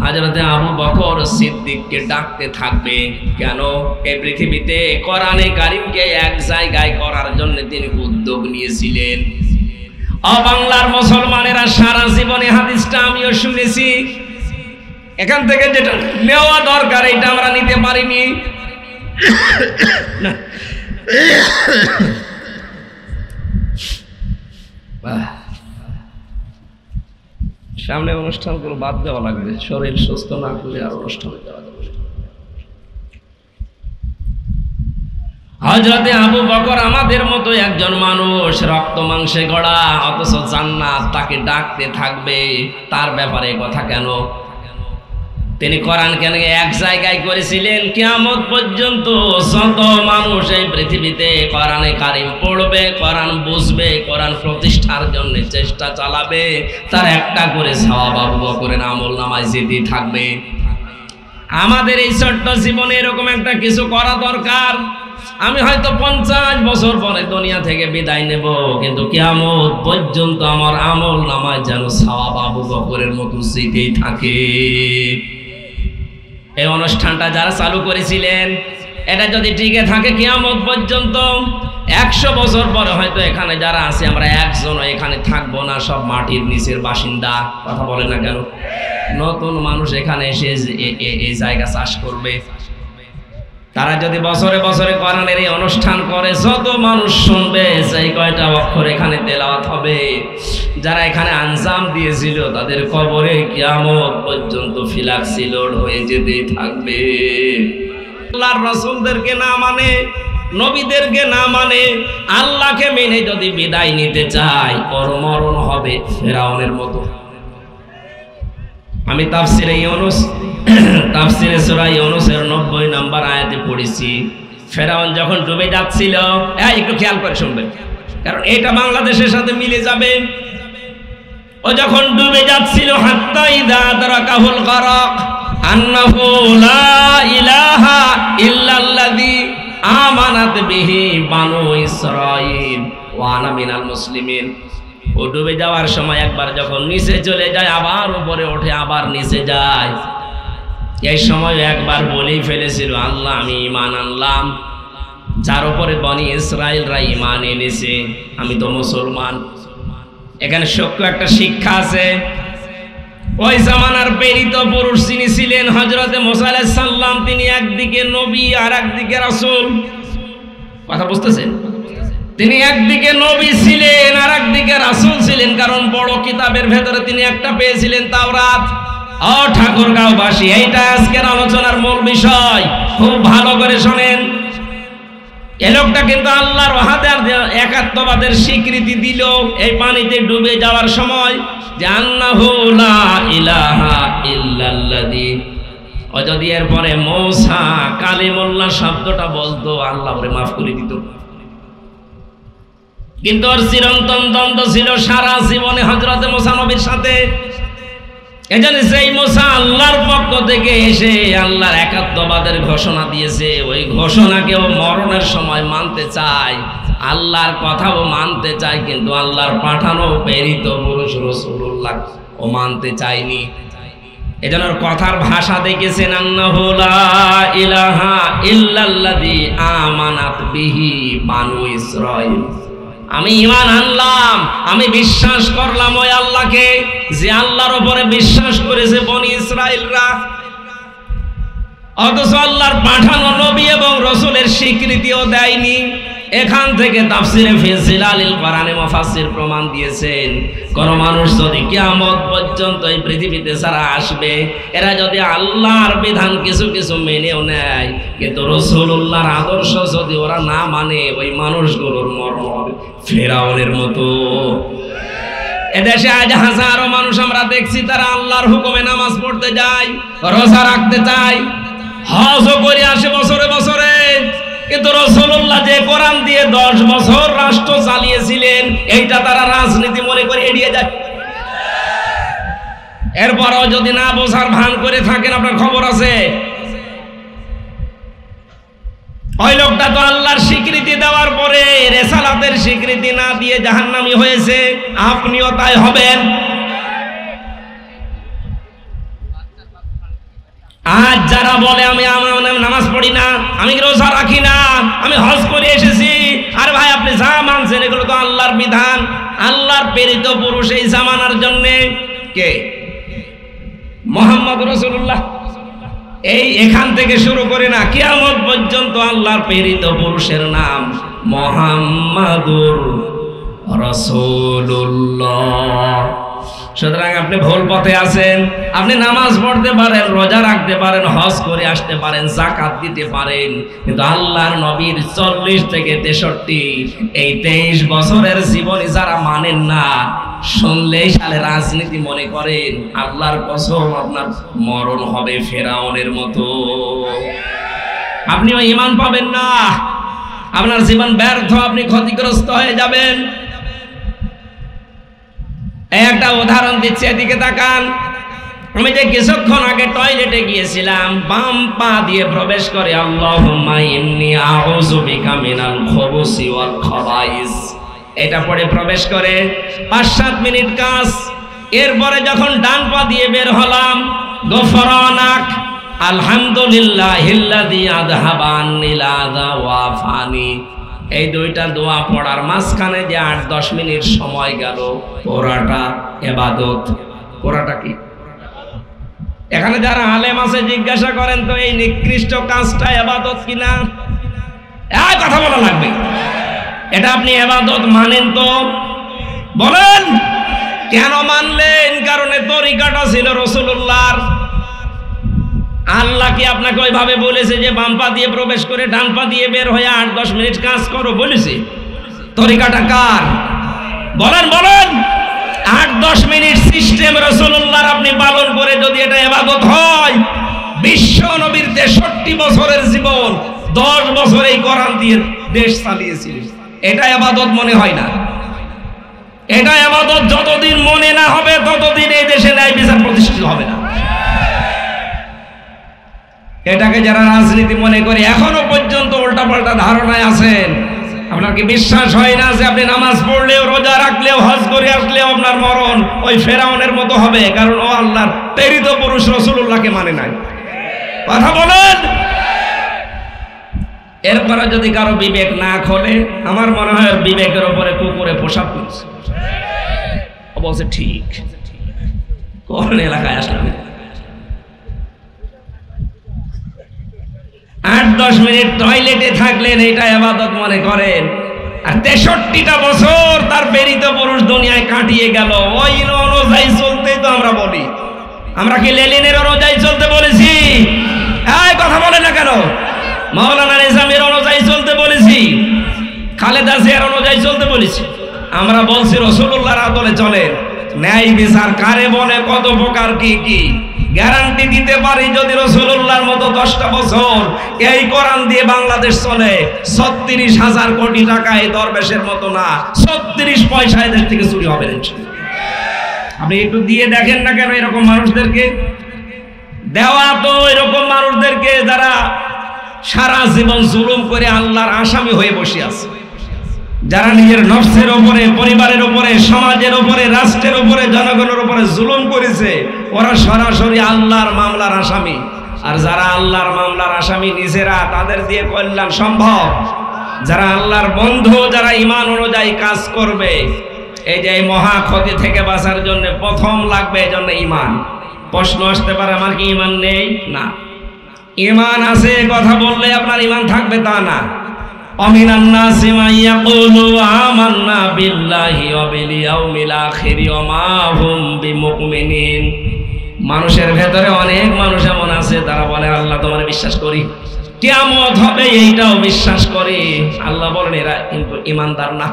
হযরতে আবু বকর সিদ্দিককে ডাকতে থাকবে। কেন? এই পৃথিবীতে কোরআনে কারীমকে এক জায়গায় করার জন্য তিনি উদ্যোগ নিয়েছিলেন। বাংলার মুসলমানেরা সারা জীবনে হাদিসটা আমিও শুনেছি, এখান থেকে যেটা নেওয়া দরকার এটা আমরা নিতে পারিনি। সামনে অনুষ্ঠানগুলো বাদ দেওয়া লাগবে, শরীর সুস্থ না করলে আর অনুষ্ঠানে যাওয়া যাবে। হযরতে আবু বকর আমাদের মতো একজন মানুষ, রক্ত মাংসে গড়া, অথচ জান্নাত তাকে ডাকতে থাকবে। তার ব্যাপারে কথা কেন? তিনি কোরআন কেন এক জায়গায় করেছিলেন? কিয়ামত পর্যন্ত যত মানুষ এই পৃথিবীতে কোরআনে কারীম পড়বে, কোরআন বুঝবে, কোরআন প্রতিষ্ঠার জন্য চেষ্টা চালাবে, তার একটা করে সওয়াব আবু বকরের আমলনামায় যেতে থাকবে। আমাদের এই ছোট্ট জীবনে এরকম একটা কিছু করা দরকার। আমি হয়তো 50 বছর পরে দুনিয়া থেকে বিদায় নেব, কিন্তু কিয়ামত পর্যন্ত আমার আমলনামায় যেন সওয়াব আবু বকরের মতো যেতেই থাকে। এই অনুষ্ঠানটা যারা চালু করেছিলেন, এটা যদি টিকে থাকে কিয়ামত পর্যন্ত, 100 বছর পরে হয়তো এখানে যারা আছে আমরা একজনও এখানে থাকবো না, সব মাটির নিচের বাসিন্দা। কথা বলে না কেন? নতুন মানুষ এখানে এসে এই জায়গা চাষ করবে। তারা যদি বছরে বছরে কোরআনের এই অনুষ্ঠান করে, যত মানুষ শুনবে সেই কয়টা অক্ষর এখানে তেলাওয়াত হবে। যারা এখানে আঞ্জাম দিয়েছিল তাদের কবরে কিয়ামত পর্যন্ত ফিলাক্সিলোড হয়ে যেতেই থাকবে। আল্লাহর রাসূলদেরকে না মানে, নবীদেরকে না মানে, আল্লাহকে মেনে যদি বিদায় নিতে চায়, ওর মরণ হবে ফেরাউনের মতো। আমি তাফসিরে ইউনূস, তাফসিরে সূরা ইউনূসের 90 নম্বর আয়াতে পড়েছি, ফেরাউন যখন ডুবে যাচ্ছিল, একটু খেয়াল করে শুনবেন কারণ এটা বাংলাদেশের সাথে মিলে যাবে। ও যখন ডুবে যাচ্ছিল, হাত্তা ইযা আদরাকাহুল গরাক আন্নাহু লা ইলাহা ইল্লাল্লাযী আমানাত বিহি বানু ইসরাঈল ওয়া আনা মিনাল মুসলিমিন। ও ডুবে যাওয়ার সময় একবার যখন নিচে চলে যায়, আবার উপরে ওঠে, আবার নিচে যায়। এই সময় একবার বলেই ফেলেছিল, আল্লাহ আমি ঈমান আনলাম, যার উপরে বনি ইসরাইলরা ঈমান এনেছে, আমি তো মুসলমান। এখানে সূক্ষ্ম একটা শিক্ষা আছে। ওই জামানার প্রেরিত পুরুষ যিনি ছিলেন হযরতে মুসা আলাইহিস সালাম, তিনি একদিকে নবী আর একদিকে রাসূল। কথা বুঝতেছেন? তিনি একদিকে নবী ছিলেন আর একদিকে রাসূল ছিলেন, কারণ বড় কিতাবের ভেতরে তিনি একটা পেয়েছিলেন, তাওরাত। ও ঠাকুরগাঁওবাসী, এইটা আজকের আলোচনার মূল বিষয়, খুব ভালো করে শোনেন। এই লোকটা কিন্তু আল্লাহর ওয়াহদার একাত্মবাদের স্বীকৃতি দিল এই পানিতে ডুবে যাওয়ার সময়, যে আন্নাহু লা ইলাহা ইল্লাল্লাযী ও যদি এরপরে মূসা কালিমুল্লাহ শব্দটা বলতো, আল্লাহ ওরে মাফ করে দিত। কিন্তু ওর চিরন্তন দ্বন্দ্ব ছিল সারা জীবনে হযরতে মূসা নবীর সাথে। এজন্য সেই মূসা আল্লাহর পক্ষ থেকে এসে আল্লাহর একাত্মবাদের ঘোষণা দিয়েছে, ওই ঘোষণাকেও মরণের সময় মানতে চায়, আল্লাহর কথাও মানতে চায়, কিন্তু আল্লাহর পাঠানো প্রেরিত পুরুষ রাসূলুল্লাহ ও মানতে চায়নি। এজন্য ওর কথার ভাষা দেখেছেন, আন্নাহু লা ইলাহা ইল্লাল্লাযী আমানাত বিহি বানু ইসরাঈল। আমি ঈমান আনলাম, আমি বিশ্বাস করলাম ওই আল্লাহকে যে আল্লাহর উপরে বিশ্বাস করেছে বনি ইসরাইলরা। অথচ আল্লাহর পাঠানো নবী এবং রাসূলের স্বীকৃতিও দেয়নি। এখান থেকে তাফসিরে ফি জিলালিল কোরআনে মুফাসসির প্রমাণ দিয়েছেন, কোন মানুষ যদি কিয়ামত পর্যন্ত এই পৃথিবীতে ছাড়া আসবে, এরা যদি আল্লাহর বিধান কিছু কিছু মেনেও নেয়, কিন্তু রাসূলুল্লাহর আদর্শ যদি ওরা না মানে, ওই মানুষগুলোর মরণ হবে ফেরাউনের মতো। এদেশে আজ হাজারো মানুষ আমরা দেখছি, তারা আল্লাহর হুকুমে নামাজ পড়তে যায়, রোজা রাখতে চায়, হজও করে আসে বছরে বছরে, কিন্তু রাসূলুল্লাহ যে কোরআন দিয়ে 10 বছর রাষ্ট্র চালিয়েছিলেন, এইটা তারা রাজনীতি মনে করে এড়িয়ে যায়। এরপরও যদি না বোঝার ভান করে থাকেন, আপনার খবর আছে। ওই লোকটা তো আল্লাহর স্বীকৃতি দেওয়ার পরে রিসালাতের স্বীকৃতি না দিয়ে জাহান্নামী হয়েছে, আপনিও তাই হবেন। আজ যারা বলে আমি নামাজ পড়ি না, আমি রোজা রাখি না, আমি হজ করে এসেছি, আর ভাই আপনি যা মানছেন এগুলো তো আল্লাহর বিধান, আল্লাহর প্রেরিত পুরুষ এই জামানার জন্য কে? মুহাম্মদ রাসূলুল্লাহ। এই এখান থেকে শুরু করে না কিয়ামত পর্যন্ত আল্লাহর প্রেরিত পুরুষের নাম মুহাম্মাদুর রাসূলুল্লাহ। সুতরাং আপনি ভুল পথে আছেন। আপনি নামাজ পড়তে পারেন, রোজা রাখতে পারেন, হজ করে আসতে পারেন, যাকাত দিতে পারেন, কিন্তু আল্লাহর নবীর 40 থেকে 63 এই 23 বছরের জীবনে যারা মানেন না, শুনলেই সালে রাজনীতি মনে করেন, আল্লাহর কসম আপনার মরণ হবে ফেরাউনের মতো। আপনিও ঈমান পাবেন না, আপনার জীবন ব্যর্থ, আপনি ক্ষতিগ্রস্ত হয়ে যাবেন। একটা উদাহরণ দিচ্ছি, এদিকে তাকান। আমি যে কিছুক্ষণ আগে টয়লেটে গিয়েছিলাম, বাম পা দিয়ে প্রবেশ করে আল্লাহুম্মা ইন্নী আউযু বিকা মিনাল খুবুসি ওয়াল খাবাইস, এটা পড়ে প্রবেশ করে 5-7 মিনিট কাজ। এরপরে যখন ডান পা দিয়ে বের হলাম, গফরানাক আলহামদুলিল্লাহিল্লাযী আযহাবা আন্নিল আযা ওয়া আফানি, এই দুইটা দোয়া পড়ার মাঝখানে যে 8-10 মিনিট সময় গেল, পুরাটা ইবাদত। পুরাটা কি? এখানে যারা আলেম আছে জিজ্ঞাসা করেন তো, এই নিকৃষ্ট কাজটা ইবাদত কিনা? এই কথা বলা লাগবে। এটা আপনি ইবাদত মানেন তো বলেন, কেন মানলেন? কারণ এই তরিকাটা ছিল রাসূলুল্লাহর। আল্লাহ কি আপনাকে ওইভাবে বলেছে যে বাম পা দিয়ে প্রবেশ করে ডান পা দিয়ে বের হয়ে 8-10 মিনিট কাজ করো বলেছে? তরিকাটা কার? বলেন বলেন। 8-10 মিনিট সিস্টেম রাসূলুল্লাহর আপনি পালন করে যদি এটা ইবাদত হয়, বিশ্ব নবীর 63 বছরের জীবন 10 বছর এই কোরআন দিয়ে দেশ চালিয়েছিলেন, এটা ইবাদত মনে হয় না। এটা ইবাদত যতদিন মনে না হবে ততদিন এই দেশে ন্যায় বিচার প্রতিষ্ঠিত হবে না। এটাকে যারা রাজনীতি মনে করে এখনো পর্যন্ত উল্টাপাল্টা ধারণায় আছেন, আপনার কি বিশ্বাস হয় না যে আপনি নামাজ পড়লেও, রোজা রাখলেও, হজ করে আসলেও আপনার মরণ ওই ফেরাউনের মতো হবে? কারণ ও আল্লাহর প্রেরিত পুরুষ রাসূলুল্লাহকে মানে নাই। কথা বলেন। এরপরে যদি কারো বিবেক না খোলে, আমার মনে হয় বিবেকের উপরে কুকুরে পোশাক করছে। বলছে ঠিক, কোন এলাকায় আসলাম? 8-10 মিনিট টয়লেটে থাকলেন, এটা ইবাদত মনে করেন। আর 63টা বছর তার প্রেরিত পুরুষ দুনিয়ায় কাটিয়ে গেল, ওই অনুযায়ী চলতেই তো আমরা বলি। আমরা কি লেনিনের অনুযায়ী চলতে বলেছি? এই কথা বলে না কেন? মাওলানা নিজামীর অনুযায়ী চলতে বলেছি, খালেদা জিয়ার অনুযায়ী চলতে বলেছি। আমরা বলছি রাসূলুল্লাহর আদলে চলেন। ন্যায় বিচার কারে বলে, কত প্রকার, কি কি গ্যারান্টি দিতে পারি যদি রাসূলুল্লাহর মতো 10টা বছর এই কোরআন দিয়ে বাংলাদেশ চলে, 36,000 কোটি টাকা এই দরবেশের মতো না, 36 পয়সা এদের থেকে চুরি হবে না। আপনি একটু দিয়ে দেখেন না কেন এরকম মানুষদেরকে দেওয়া, তো এরকম মানুষদেরকে যারা সারা জীবন জুলুম করে আল্লাহর আসামি হয়ে বসে আছে, যারা নিজের নফসের উপরে, পরিবারের উপরে, সমাজের উপরে, রাষ্ট্রের উপরে, জনগণের উপরে জুলুম করেছে, ওরা সরাসরি আল্লাহর মামলার আসামি। আর যারা আল্লাহর মামলার আসামি নিজেরা, তাদের দিয়ে কল্যাণ সম্ভব? যারা আল্লাহর বন্ধু, যারা ঈমান অনুযায়ী কাজ করবে, এই যে এই মহা ক্ষতি থেকে বাঁচার জন্য প্রথম লাগবে এই জন্য ঈমান। প্রশ্ন আসতে পারে আমার কি ঈমান নেই? না, ঈমান আছে কথা বললে আপনার ঈমান থাকবে তা না। অমিনান নাসি মান ইয়াকুলু আমান্না বিল্লাহি ওয়া বিল ইয়াউমিল আখির ওয়া মা হুম বিমুমিনিন। মানুষের ভেতরে অনেক মানুষ এমন আছে তারা বলে আল্লাহ তোমার বিশ্বাস করি, কিয়ামত হবে এইটাও বিশ্বাস করি, আল্লাহ বলেন এরা কিন্তু ঈমানদার না।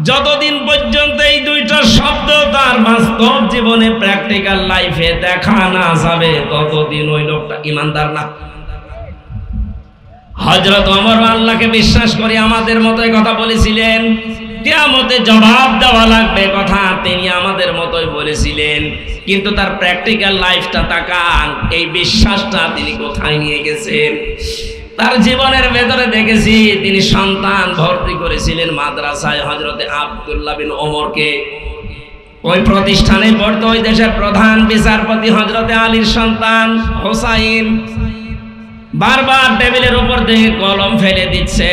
যতদিন পর্যন্ত এই দুইটা শব্দ তার বাস্তব জীবনে প্র্যাকটিক্যাল লাইফে দেখা না যাবে ততদিন ওই লোকটা ঈমানদার না। হযরত ওমর আল্লাহকে বিশ্বাস করি আমাদের মতোই কথা বলেছিলেন, কিয়ামতে জবাব দেওয়া লাগবে কথা তিনি আমাদের মতোই বলেছিলেন, কিন্তু তার প্র্যাকটিক্যাল লাইফটা তাকান, এই বিশ্বাসটা তিনি কোথায় নিয়ে গেছেন। তার জীবনের ভেতরে দেখেছি তিনি সন্তান ভর্তি করেছিলেন মাদ্রাসায় হযরতে আব্দুল্লাহ বিন ওমরকে। ওই প্রতিষ্ঠানে পড়তো ওই দেশের প্রধান বিচারপতি হযরতে আলীর সন্তান হোসাইন। বারবার টেবিলের উপর থেকে কলম ফেলে দিচ্ছে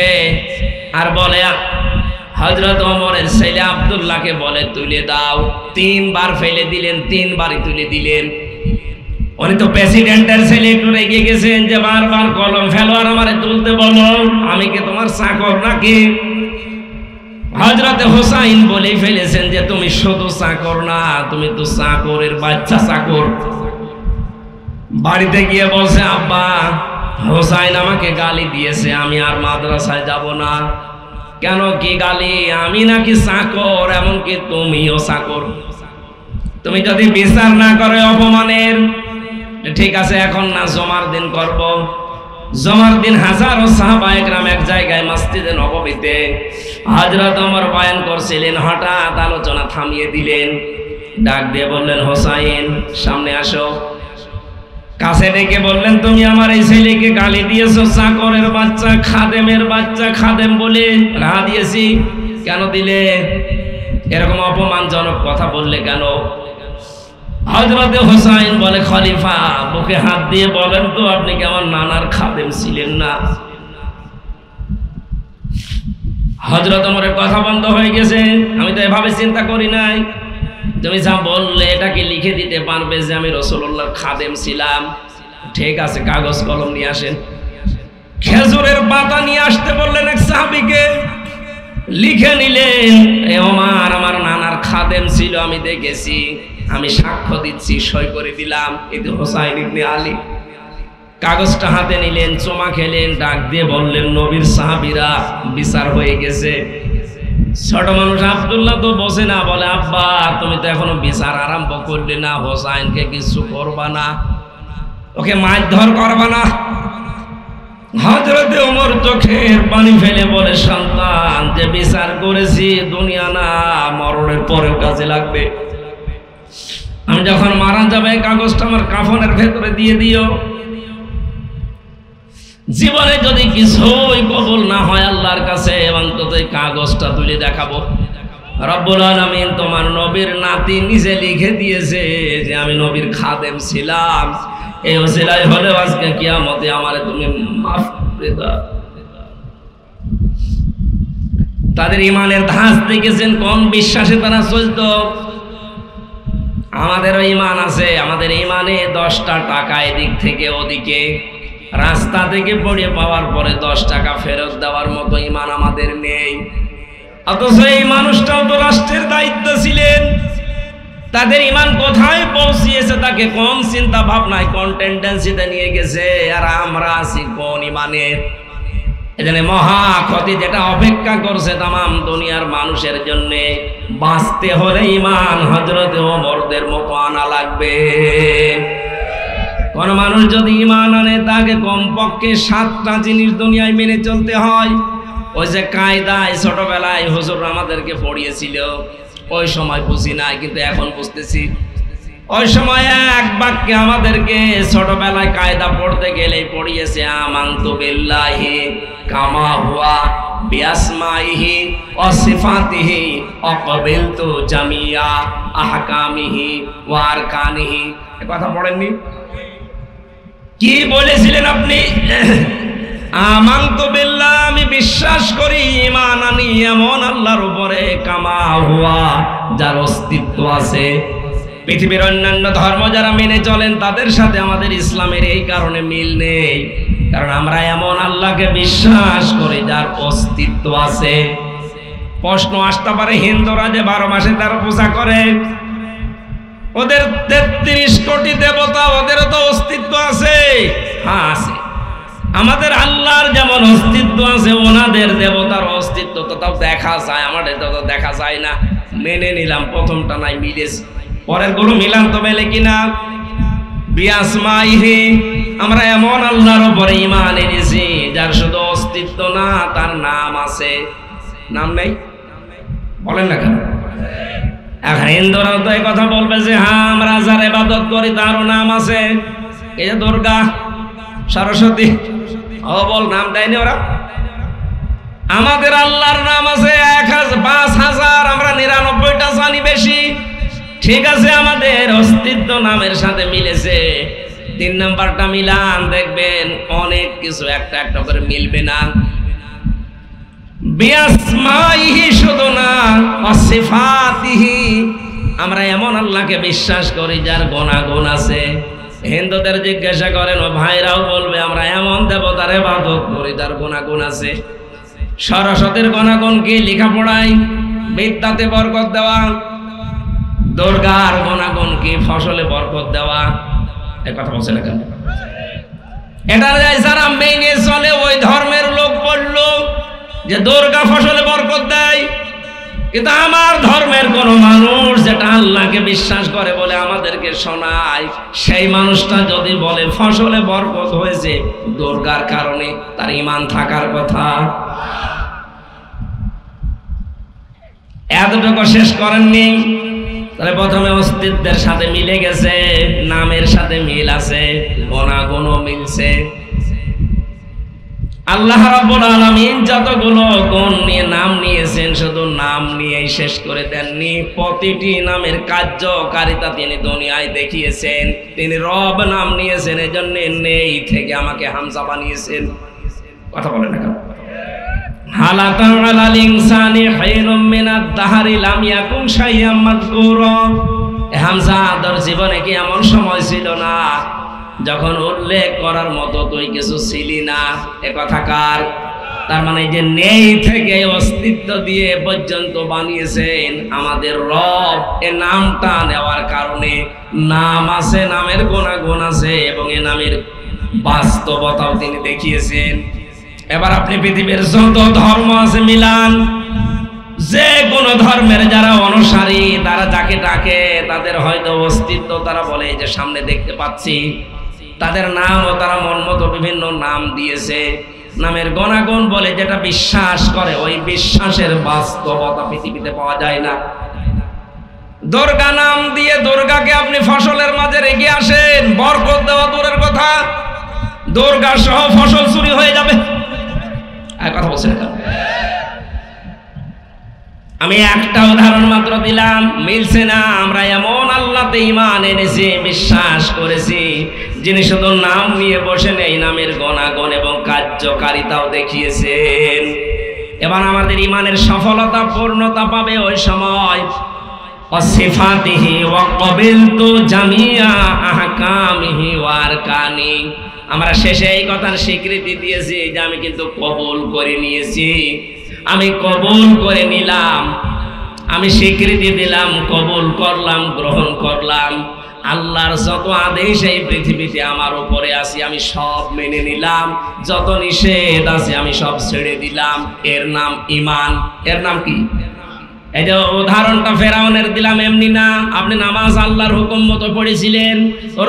আর বলে হযরত ওমরের ছেলে আব্দুল্লাহকে বলে তুলে দাও। 3 বার ফেলে দিলেন, 3 বারই তুলে দিলেন। উনি তো প্রেসিডেন্টের ছেলে, একটু রেগে গেছেন যে বারবার কলম ফেলো আর আমারে তুলতে বলো, আমি কি তোমার চাকর নাকি? হযরতে হোসাইন বলেই ফেলেছেন যে তুমি শুধু চাকর না, তুমি তো চাকরের বাচ্চা চাকর। বাড়িতে গিয়ে বলছে আব্বা হোসাইন আমাকে গালি দিয়েছে, আমি আর মাদ্রাসায় যাব না। কেন, কি গালি? আমি নাকি চাকর, এমনকি তুমিও চাকর। তুমি যদি বিচার না করে অপমানের, ঠিক আছে এখন না জমার দিন করব। জমার দিন হাজারো সাহাবায়ে কেরাম এক জায়গায় মসজিদে নববীতে হযরত ওমর বয়ান করছিলেন, হঠাৎ আলোচনা থামিয়ে দিলেন, ডাক দিয়ে বললেন হোসাইন সামনে আসো। কাছে ডেকে বললেন তুমি আমার এই ছেলেকে গালি দিয়েছো, চাকরের বাচ্চা, খাদেমের বাচ্চা, খাদেম বলে রাহা দিয়েছি, কেন দিলে? এরকম অপমানজনক কথা বললে কেন? হযরতে হোসাইন বলে খলিফা বুকে হাত দিয়ে বলেন তো আপনি কি আমার নানার খাদেম ছিলেন না? হযরত ওমরের কথা বন্ধ হয়ে গেছে। আমি তো এভাবে চিন্তা করি নাই। তুমি যা বললে এটা কি লিখে দিতে পারবে যে আমি রাসূলুল্লাহর খাদেম ছিলাম? ঠিক আছে, কাগজ কলম নিয়ে আসেন। খেজুরের পাতা নিয়ে আসতে বললেন এক সাহাবীকে, লিখে নিলেন এ ওমর আমার নানার খাদেম ছিল, আমি দেখেছি, আমি সাক্ষ্য দিচ্ছি, সই করে দিলাম। এতে হোসাইন ইবনে আলী। কাগজটা হাতে নিলেন, চুমা খেলেন, ডাক দিয়ে বললেন নবীর সাহাবীরা বিচার হয়ে গেছে। ছোট মানুষ আব্দুল্লাহ তো বসে না, বলে আব্বা তুমি তো এখনো বিচার আরম্ভ করলে না, হোসাইনকে কিছু করবা না, ওকে মারধর করবা না? হযরতে ওমর চোখের পানি ফেলে বলে সন্তান যে বিচার করেছি দুনিয়া না মরণের পরেও কাজে লাগবে। আমি যখন মারা যাবে কাগজটা আমার কাফনের ভেতরে দিয়ে দিও। জীবনে যদি কিছুই কবুল না হয় আল্লাহর কাছে, অন্তত এই কাগজটা তুলে দেখাবো। রব্বুল আলামিন তোমার নবীর নাতি নিজে লিখে দিয়েছে যে আমি নবীর খাদেম ছিলাম, এই ওসিলায় হলেও আজকে কিয়ামতে আমারে তুমি মাফ করে দাও। তাদের ইমানের ধাঁচ দেখেছেন, কোন বিশ্বাসে তারা চলতো। আমাদেরও ইমান আছে, আমাদের ইমানে 10টা টাকা এদিক থেকে ওদিকে, রাস্তা থেকে পড়ে পাওয়ার পরে 10 টাকা ফেরত দেওয়ার মতো ইমান আমাদের নেই। অথচ এই মানুষটাও তো রাষ্ট্রের দায়িত্ব ছিলেন, তাদের ইমান কোথায় পৌঁছিয়েছে, তাকে কোন চিন্তা ভাবনায়, কোন টেন্ডেন্সিতে নিয়ে গেছে, আর আমরা আছি কোন ইমানের। এজন্য মহা ক্ষতি যেটা অপেক্ষা করছে তামাম দুনিয়ার মানুষের জন্য, বাঁচতে হলে ইমান হযরতে ওমরদের মতো আনা লাগবে। কোন মানুষ যদি ঈমান আনে তাকে কমপক্ষে 7টা জিনিস দুনিয়ায় মেনে চলতে হয়। ওই যে কায়দায় ছোটবেলায় হুজুর আমাদেরকে পড়িয়েছিল, ওই সময় বুঝি নাই, কিন্তু এখন বুঝতেছি। ওই সময় এক বাক্যে আমাদেরকে ছোটবেলায় কায়দা পড়তে গেলে পড়িয়েছে, আমানতু বিল্লাহি কামা হুয়া বিআসমাইহি ওয়া সিফাতিহি ওয়া ক্বাবিলতু জামিয়া আহকামিহি ওয়া আরকানিহি। এই কথা পড়েননি? কি বলেছিলেন আপনি? আমানতু বিল্লাহ, আমি বিশ্বাস করি, ঈমান আনি এমন আল্লাহর উপরে, কামা হুয়া, যার অস্তিত্ব আছে। পৃথিবীর অন্যান্য ধর্ম যারা মেনে চলেন তাদের সাথে আমাদের ইসলামের এই কারণে মিল নেই, কারণ আমরা এমন আল্লাহকে বিশ্বাস করি যার অস্তিত্ব আছে। প্রশ্ন আসতে পারে, হিন্দুরা যে 12 মাসে 13 পূজা করে, ওদের 33 কোটি দেবতা, ওদেরও তো অস্তিত্ব আছে। হ্যাঁ আছে। আমাদের আল্লাহর যেমন অস্তিত্ব আছে, ওনাদের দেবতার অস্তিত্ব তো তাও দেখা যায়, আমাদের তো দেখা যায় না। মেনে নিলাম প্রথমটা নাই মিলেছে, পরের গুলো মিলান তো মেলে কিনা? বিআসমাইহি, আমরা এমন আল্লাহর উপরে ঈমান এনেছি যার শুধু অস্তিত্ব না, তার নাম আছে। নাম নেই? বলেন না কেন? এখন হিন্দুরাও তো এই কথা বলবে যে হ্যাঁ আমরা যার ইবাদত করি তারও নাম আছে। এই যে দুর্গা, সরস্বতী, ও বল নাম দেয়নি ওরা? আমাদের আল্লাহর নাম আছে 5,000, আমরা 99টা জানি বেশি। ঠিক আছে, আমাদের অস্তিত্ব নামের সাথে মিলেছে। 3 নাম্বারটা মিলান, দেখবেন অনেক কিছু একটা একটা করে মিলবে না। বিআসমাইহি শুধু না, ওয়াসিফাতিহি, আমরা এমন আল্লাহকে বিশ্বাস করি যার গুণাগুণ আছে। হিন্দুদের জিজ্ঞাসা করেন, ও ভাইরাও বলবে আমরা এমন দেবতার ইবাদত করি যার গুণাগুণ আছে। সরস্বতীর গুণাগুণ কি? লেখাপড়ায়, বিদ্যাতে বরকত দেওয়া। দুর্গার গুণাগুণ কি? ফসলে বরকত দেওয়া। এই কথা বলছে না কেন? এটা যারা মেনে চলে ওই ধর্মের লোক বলল যে দুর্গা ফসলে বরকত দেয়, কিন্তু আমার ধর্মের কোন মানুষ যেটা আল্লাহকে বিশ্বাস করে বলে আমাদেরকে শোনায়, সেই মানুষটা যদি বলে ফসলে বরকত হয়েছে দুর্গার কারণে, তার ঈমান থাকার কথা। এতটুকু শেষ করেননি? তাহলে প্রথমে অস্তিত্বের সাথে মিলে গেছে, নামের সাথে মিল আছে, গুণাগুণও মিলছে। আল্লাহ রাব্বুল আলামিন যতগুলো গুণ নিয়ে নাম নিয়েছেন, শুধু নাম নিয়েই শেষ করে দেননি, প্রতিটি নামের কার্যকারিতা তিনি দুনিয়ায় দেখিয়েছেন। তিনি রব নাম নিয়েছেন, এজন্য নেই থেকে আমাকে হামজা বানিয়েছেন। কথা বলেন না কেন? হালাকা আলাল ইনসানি হাইনুম মিনাদ দাহরি লাম ইয়াকুন শাইআম মাযকুরা। হামজা, তোর জীবনে কি এমন সময় ছিল না যখন উল্লেখ করার মতো তুই কিছু ছিলি না? এ কথা কার? তার মানে যে নেই থেকে অস্তিত্ব দিয়ে পর্যন্ত বানিয়েছেন আমাদের রব। এ নামটা নেওয়ার কারণে নাম আছে, নামের গুণাগুণ আছে, এবং এ নামের বাস্তবতাও তিনি দেখিয়েছেন। এবার আপনি পৃথিবীর যত ধর্ম আছে মিলান, যে কোন ধর্মের যারা অনুসারী তারা যাকে ডাকে তাদের হয়তো অস্তিত্ব, তারা বলে যে সামনে দেখতে পাচ্ছি, তাদের নামও তারা মন মতো বিভিন্ন নাম দিয়েছে। নামের গুণাগুণ বলে যেটা বিশ্বাস করে, ওই বিশ্বাসের বাস্তবতা পৃথিবীতে পাওয়া যায় না। দুর্গা নাম দিয়ে দুর্গাকে আপনি ফসলের মাঝে রেখে আসেন, বরকত দেওয়া দূরের কথা, দুর্গা সহ ফসল চুরি হয়ে যাবে। কথা বলছেন? আমি একটা উদাহরণ মাত্র দিলাম, মিলছে না। আমরা এমন আল্লাহতে ঈমান এনেছি, বিশ্বাস করেছি, যিনি শুধু নাম নিয়ে বসে নেই, নামের গুণাগুণ এবং কার্যকারিতাও দেখিয়েছেন। এবার আমাদের ঈমানের সফলতা পূর্ণতা পাবে ওই সময় ওয়াসিফাতিহি ওয়া ক্বাবিলতু জামিয়া আহকামিহি ওয়া আরকানি। আমরা শেষে এই কথার স্বীকৃতি দিয়েছি যে আমি কিন্তু কবুল করে নিয়েছি, আমি কবুল করে নিলাম, আমি স্বীকৃতি দিলাম, কবুল করলাম, গ্রহণ করলাম। আল্লাহর যত আদেশ এই পৃথিবীতে আমার উপরে আছে আমি সব মেনে নিলাম, যত নিষেধ আছে আমি সব ছেড়ে দিলাম। এর নাম ঈমান। এর নাম কি? এই যে উদাহরণটা ফেরাউনের দিলাম এমনি না, আপনি নামাজ আল্লাহর হুকুম মতো পড়েছিলেন,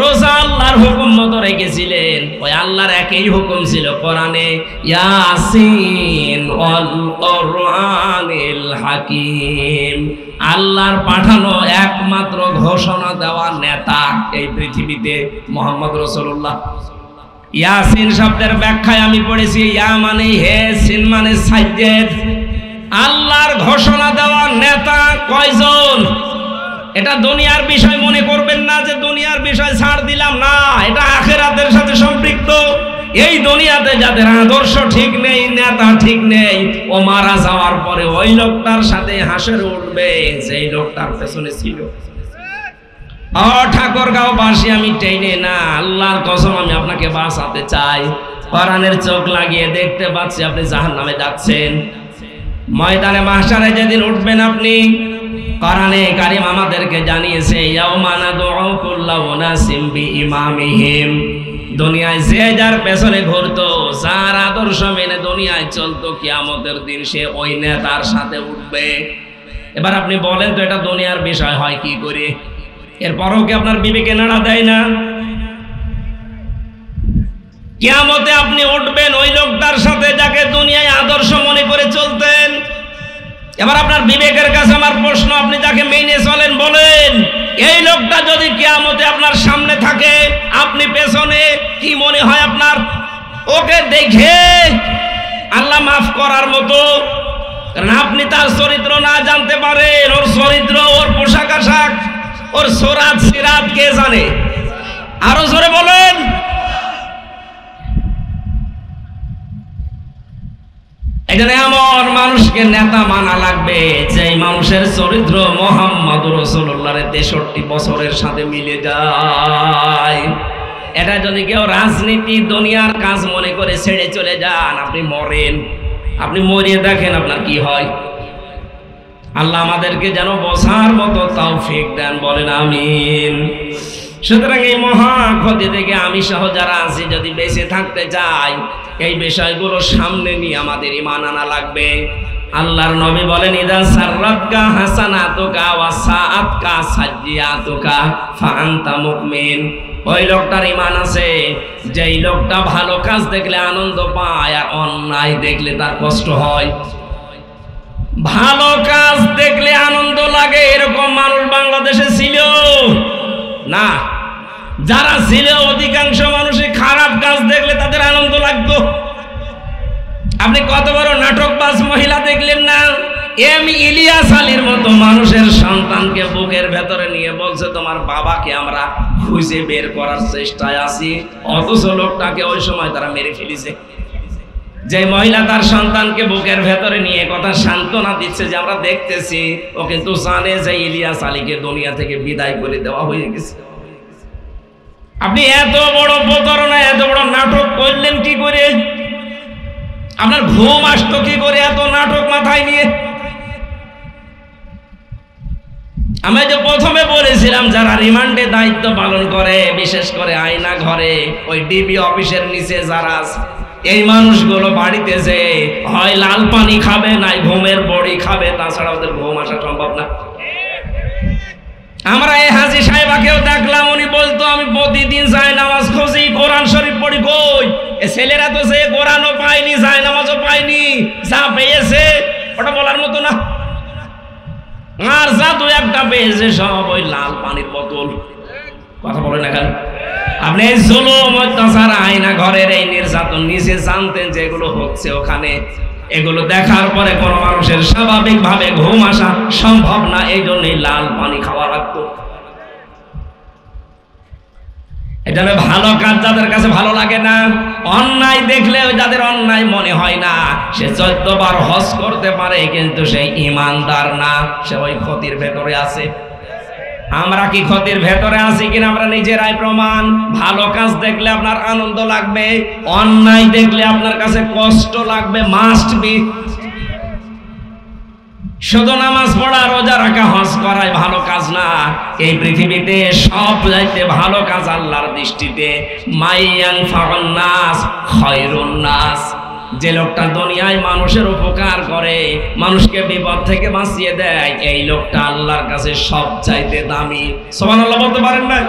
রোজা আল্লাহর হুকুম মতো রেখেছিলেন, ওই আল্লাহর একই হুকুম ছিল কোরআনে, ইয়াসিন ওয়াল কুরআনিল হাকিম। আল্লাহর পাঠানো একমাত্র ঘোষণা দেওয়া নেতা এই পৃথিবীতে মুহাম্মদ রাসূলুল্লাহ। ইয়াসিন শব্দের ব্যাখ্যায় আমি পড়েছি, ইয়া মানে হে, সিন মানে সাজ্জেদ। আল্লাহর ঘোষণা দেওয়া নেতা কয়জন? এটা দুনিয়ার বিষয় মনে করবেন না যে দুনিয়ার বিষয় ছাড় দিলাম, না, এটা আখিরাতের সাথে সম্পৃক্ত। এই দুনিয়াতে যাদের আদর্শ ঠিক নেই, নেতা ঠিক নেই, ও মারা যাওয়ার পরে ওই লোকটার সাথে হাসর উঠবে যেই লোকটার পেছনে ছিল। ঠাকুরগাঁও বাসী আমি টেনে না, আল্লাহর কসম আমি আপনাকে বাঁচাতে চাই। কোরআনের চোখ লাগিয়ে দেখতে পাচ্ছি আপনি জাহান্নামে যাচ্ছেন। ময়দানে মাহশারে যেদিন উঠবেন আপনি, কোরআনে কারীম আমাদেরকে জানিয়েছে, ইয়াউমা নাদউ কুল্লা উনাসিম বিইমামিহিম। দুনিয়ায় যে যার পেছনে ঘুরতো, যার আদর্শ মেনে দুনিয়ায় চলতো, কিয়ামতের দিন সে ওই নেতার সাথে উঠবে। এবার আপনি বলেন তো এটা দুনিয়ার বিষয় হয় কি করে? এরপরও কি আপনার বিবেকে নাড়া দেয় না? কিয়ামতে আপনি উঠবেন ওই লোকটার সাথে যাকে দুনিয়ায় আদর্শ মনে করে চলতেন। এবার আপনার বিবেকের কাছে আমার প্রশ্ন, আপনি যাকে মেনে চলেন বলেন, এই লোকটা যদি কিয়ামতে আপনার সামনে থাকে, আপনি পেছনে, কি মনে হয় আপনার? ওকে দেখে আল্লাহ মাফ করার মতো, কারণ আপনি তার চরিত্র না জানতে পারেন। ওর চরিত্র, ওর পোশাক আশাক, ওর সোরাত সিরাত কে জানে? আরো জোরে বলেন। এখানে এমন মানুষকে নেতা মানা লাগবে যেই মানুষের চরিত্র মুহাম্মদ রাসূলুল্লাহর 63 বছরের সাথে মিলে যায়। এটা যদি কেউ রাজনীতি দুনিয়ার কাজ মনে করে ছেড়ে চলে যান, আপনি মরেন। আপনি মরিয়ে দেখেন আপনার কি হয়। আল্লাহ আমাদেরকে যেন বোঝার মতো তৌফিক দেন, বলেন আমিন। সুতরাং এই মহা ক্ষতি থেকে আমি সহ যারা আছি যদি বেঁচে থাকতে চাই, এই বিষয়গুলো সামনে নিয়ে আমাদের ঈমান আনা লাগবে। আল্লাহর নবী বলেন, ইদা সাররাতকা হাসানাতুকা ওয়া সাআতকা সাজ্জিয়াতুকা ফাআনতা মুমিন। ওই লোকটার ঈমান আছে যেই লোকটা ভালো কাজ দেখলে আনন্দ পায় আর অন্যায় দেখলে তার কষ্ট হয়। ভালো কাজ দেখলে আনন্দ লাগে এরকম মানুষ বাংলাদেশে ছিল না। যারা ছিল অধিকাংশ মানুষই খারাপ কাজ দেখলে তাদের আনন্দ লাগতো। আপনি কত বড় নাটকবাজ মহিলা দেখলেন না? এম ইলিয়াস আলীর মতো মানুষের সন্তানকে বুকের ভেতরে নিয়ে বলছে, তোমার বাবাকে আমরা খুঁজে বের করার চেষ্টায় আছি, অথচ লোকটাকে ওই সময় তারা মেরে ফেলেছে। যে মহিলা তার সন্তানকে বুকের ভেতরে নিয়ে কথা সান্ত্বনা দিচ্ছে যে আমরা দেখতেছি, ও কিন্তু জানে যে ইলিয়াস আলীকে দুনিয়া থেকে বিদায় করে দেওয়া হয়ে গেছে। আপনি এত বড় প্রতারণা, এত বড় নাটক করলেন কি করে? আপনার ঘুম আসতো কি করে এত নাটক মাথায় নিয়ে? আমি যে প্রথমে বলেছিলাম, যারা রিমান্ডে দায়িত্ব পালন করে, বিশেষ করে আয়না ঘরে, ওই ডিবি অফিসের নিচে যারা এই মানুষগুলো বাড়িতে যে হয় লাল পানি খাবে, নাই ঘুমের বড়ি খাবে, তাছাড়া ওদের ঘুম আসা সম্ভব না। আমরা এই হাজী সাহেবাকেও দেখলাম, উনি বলতো আমি প্রতিদিন যায় নামাজ খুঁজি, কোরআন শরীফ পড়ি। কই এ ছেলেরা তো সে কোরআনও পায়নি, যায় নামাজও পায়নি, যা পেয়েছে ওটা বলার মতো না। আর যা দু একটা পেয়েছে সব ওই লাল পানির বোতল। কথা বলে না কেন? আপনি এই জুলুম অত্যাচার আয়না ঘরের এই নির্যাতন নিজে জানতেন যে এগুলো হচ্ছে ওখানে। এগুলো দেখার পরে কোনো মানুষের স্বাভাবিকভাবে ঘুম আসা সম্ভব না, এই জন্যই লাল পানি খাওয়া লাগতো। এই জন্য ভালো কাজ যাদের কাছে ভালো লাগে না, অন্যায় দেখলে যাদের অন্যায় মনে হয় না, সে 14 বার হজ করতে পারে কিন্তু সেই ইমানদার না, সে ওই ক্ষতির ভেতরে আছে। আমরা কি ক্ষতির ভেতরে আছি কিনা আমরা নিজেরাই প্রমাণ। ভালো কাজ দেখলে আপনার আনন্দ লাগবে, অন্যায় দেখলে আপনার কাছে কষ্ট লাগবে, মাস্ট বি। শুধু নামাজ পড়া, রোজা রাখা, হজ করাই ভালো কাজ না। এই পৃথিবীতে সব চাইতে ভালো কাজ আল্লাহর দৃষ্টিতে মাইয়ান ফাউন নাস খায়রুন নাস, যে লোকটা দুনিয়ায় মানুষের উপকার করে, মানুষকে বিপদ থেকে বাঁচিয়ে দেয়, এই লোকটা আল্লাহর কাছে সবচাইতে দামি। সুবহানাল্লাহ বলতে পারেন না?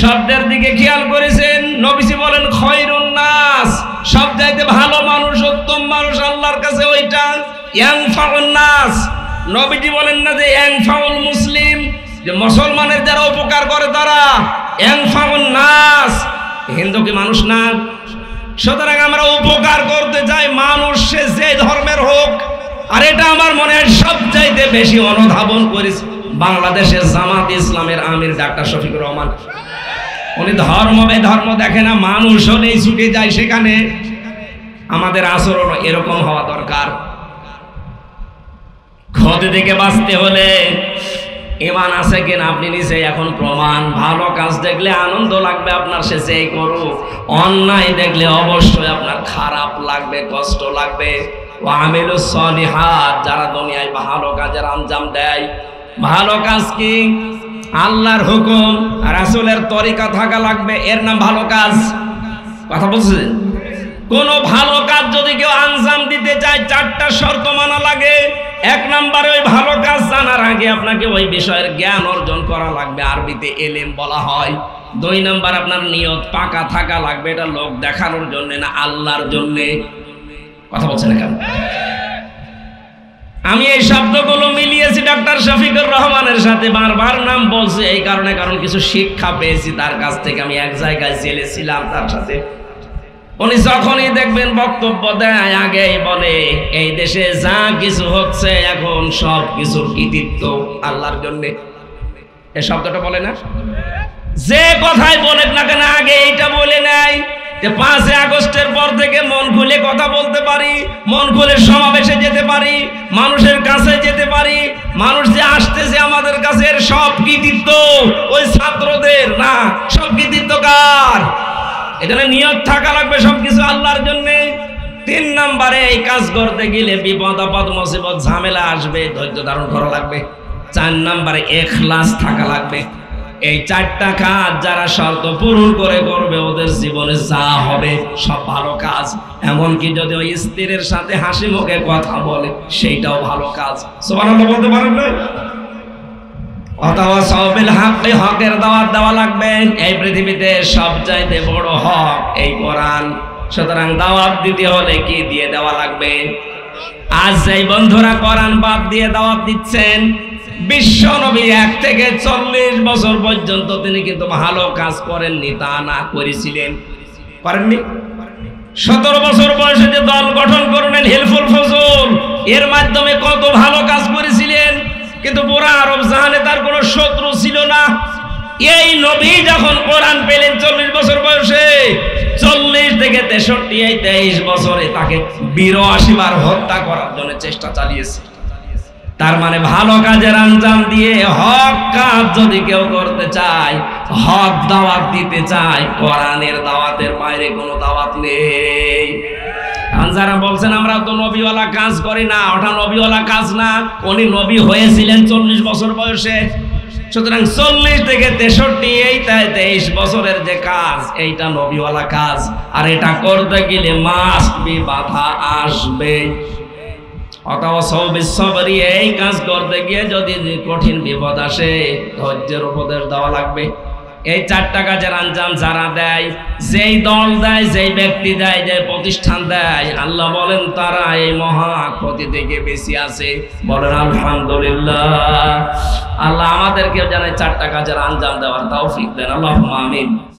শব্দের দিকে খেয়াল করেছেন? নবীজি বলেন খয়রুন নাস, সবচাইতে ভালো মানুষ, উত্তম মানুষ আল্লাহর কাছে ওইটা। ইয়ানফাউন নাস, নবীজি বলেন না যে ইয়ানফাউল মুসলিম, যে মুসলমানের যারা উপকার করে তারা। ইয়ানফাউন নাস, হিন্দু কি মানুষ না? সুতরাং আমরা উপকার করতে চাই, মানুষ সে যে ধর্মের হোক। আর এটা আমার মনে হয় সবচাইতে বেশি অনুধাবন করেছে বাংলাদেশের জামাত ইসলামের আমির ডাক্তার শফিকুর রহমান। উনি ধর্ম বেধর্ম দেখে না, মানুষ হলেই ছুটে যায় সেখানে। আমাদের আচরণ এরকম হওয়া দরকার। ক্ষতি থেকে বাঁচতে হলে ঈমান আছে কিনা আপনি নিজে এখন প্রমাণ। ভালো কাজ দেখলে আনন্দ লাগবে আপনার, সে যেই করুক। অন্যায় দেখলে অবশ্যই আপনার খারাপ লাগবে, কষ্ট লাগবে। ওয়া আমিলুস সলিহাত, যারা দুনিয়ায় ভালো কাজের আঞ্জাম দেয়। ভালো কাজ কি? আল্লাহর হুকুম, রাসূলের তরিকা থাকা লাগবে, এর নাম ভালো কাজ। কথা বলছেন? কোন ভালো কাজ যদি কেউ আঞ্জাম দিতে চায়, 4টা শর্ত মানা লাগে। 1 নম্বরে ওই ভালো কাজ জানার আগে আপনাকে ওই বিষয়ের জ্ঞান অর্জন করা লাগবে, আরবিতে এলেম বলা হয়। 2 নম্বর আপনার নিয়ত পাকা থাকা লাগবে, এটা লোক দেখানোর জন্য না, আল্লাহর জন্য। কথা বলছেন কেন? আমি এই শব্দগুলো মিলিয়েছি ডাক্তার শফিকুর রহমানের সাথে, বারবার নাম বলছি এই কারণে, কারণ কিছু শিক্ষা পেয়েছি তার কাছ থেকে। আমি এক জায়গায় জেলে ছিলাম তার সাথে। উনি যখনই দেখবেন বক্তব্য দেয়, আগেই বলে এই দেশে যা কিছু হচ্ছে এখন সব কিছুর কৃতিত্ব আল্লাহর জন্য। এই শব্দটা বলে না? যে কথাই বলেন না কেন আগে এইটা বলে নেয় যে 5 আগস্টের পর থেকে মন খুলে কথা বলতে পারি, মন খুলে সমাবেশে যেতে পারি, মানুষের কাছে যেতে পারি। মানুষ যে আসতেছে আমাদের কাছে, এর সব কৃতিত্ব ওই ছাত্রদের না, সব কৃতিত্ব কার? এখানে নিয়ত থাকা লাগবে সবকিছু আল্লাহর জন্য। 3 নম্বরে এই কাজ করতে গেলে বিপদ আপদ মুসিবত ঝামেলা আসবে, ধৈর্য ধারণ করা লাগবে। 4 নম্বরে ইখলাস থাকা লাগবে। এই 4টা কাজ যারা শর্ত পূরণ করে করবে, ওদের জীবনে যা হবে সব ভালো কাজ। এমনকি যদি ওই স্ত্রীর সাথে হাসি মুখে কথা বলে, সেইটাও ভালো কাজ। সুবহানাল্লাহ বলতে পারেন না? অথবা সবিল হক, হকের দাওয়াত দেওয়া লাগবে। এই পৃথিবীতে সবচাইতে বড় হক এই কোরআন। সুতরাং দাওয়াত দিতে হলে কি দিয়ে দেওয়া লাগবে? আজ যেই বন্ধুরা কোরআন বাদ দিয়ে দাওয়াত দিচ্ছেন, বিশ্ব নবী 1 থেকে 40 বছর পর্যন্ত তিনি কিন্তু ভালো কাজ করেননি তা না, করেছিলেন? করেননি? 17 বছর বয়সে যে দল গঠন করলেন হিলফুল ফজল, এর মাধ্যমে কত ভালো কাজ করেছিলেন। কিন্তু পুরা আরব জাহানে তার কোনো শত্রু ছিল না। এই নবী যখন কোরআন পেলেন 40 বছর বয়সে, 40 থেকে 63, এই 23 বছরে তাকে 82 বার হত্যা করার জন্য চেষ্টা চালিয়েছে। তার মানে ভালো কাজের আঞ্জাম দিয়ে হক কাজ যদি কেউ করতে চায়, হক দাওয়াত দিতে চায়, কোরআনের দাওয়াতের বাইরে কোনো দাওয়াত নেই। যারা বলছেন আমরা তো নবীওয়ালা কাজ করি না, ওটা নবীওয়ালা কাজ না। উনি নবী হয়েছিলেন 40 বছর বয়সে। সুতরাং 40 থেকে 63, এই 23 বছরের যে কাজ, এইটা নবীওয়ালা কাজ। আর এটা করতে গেলে মাস্ট বি বাধা আসবে। অথবা সবরি, এই কাজ করতে গিয়ে যদি কঠিন বিপদ আসে, ধৈর্যের উপদেশ দেওয়া লাগবে। এই 4টা কাজের আঞ্জাম যারা দেয়, যেই দল দেয়, যেই ব্যক্তি দেয়, যে প্রতিষ্ঠান দেয়, আল্লাহ বলেন তারা এই মহা ক্ষতি থেকে বেশি আছে। বলেন আলহামদুলিল্লাহ। আল্লাহ আমাদেরকে যেন 4টা কাজের আঞ্জাম দেওয়ার তৌফিক দেন। আল্লাহুম্মা আমিন।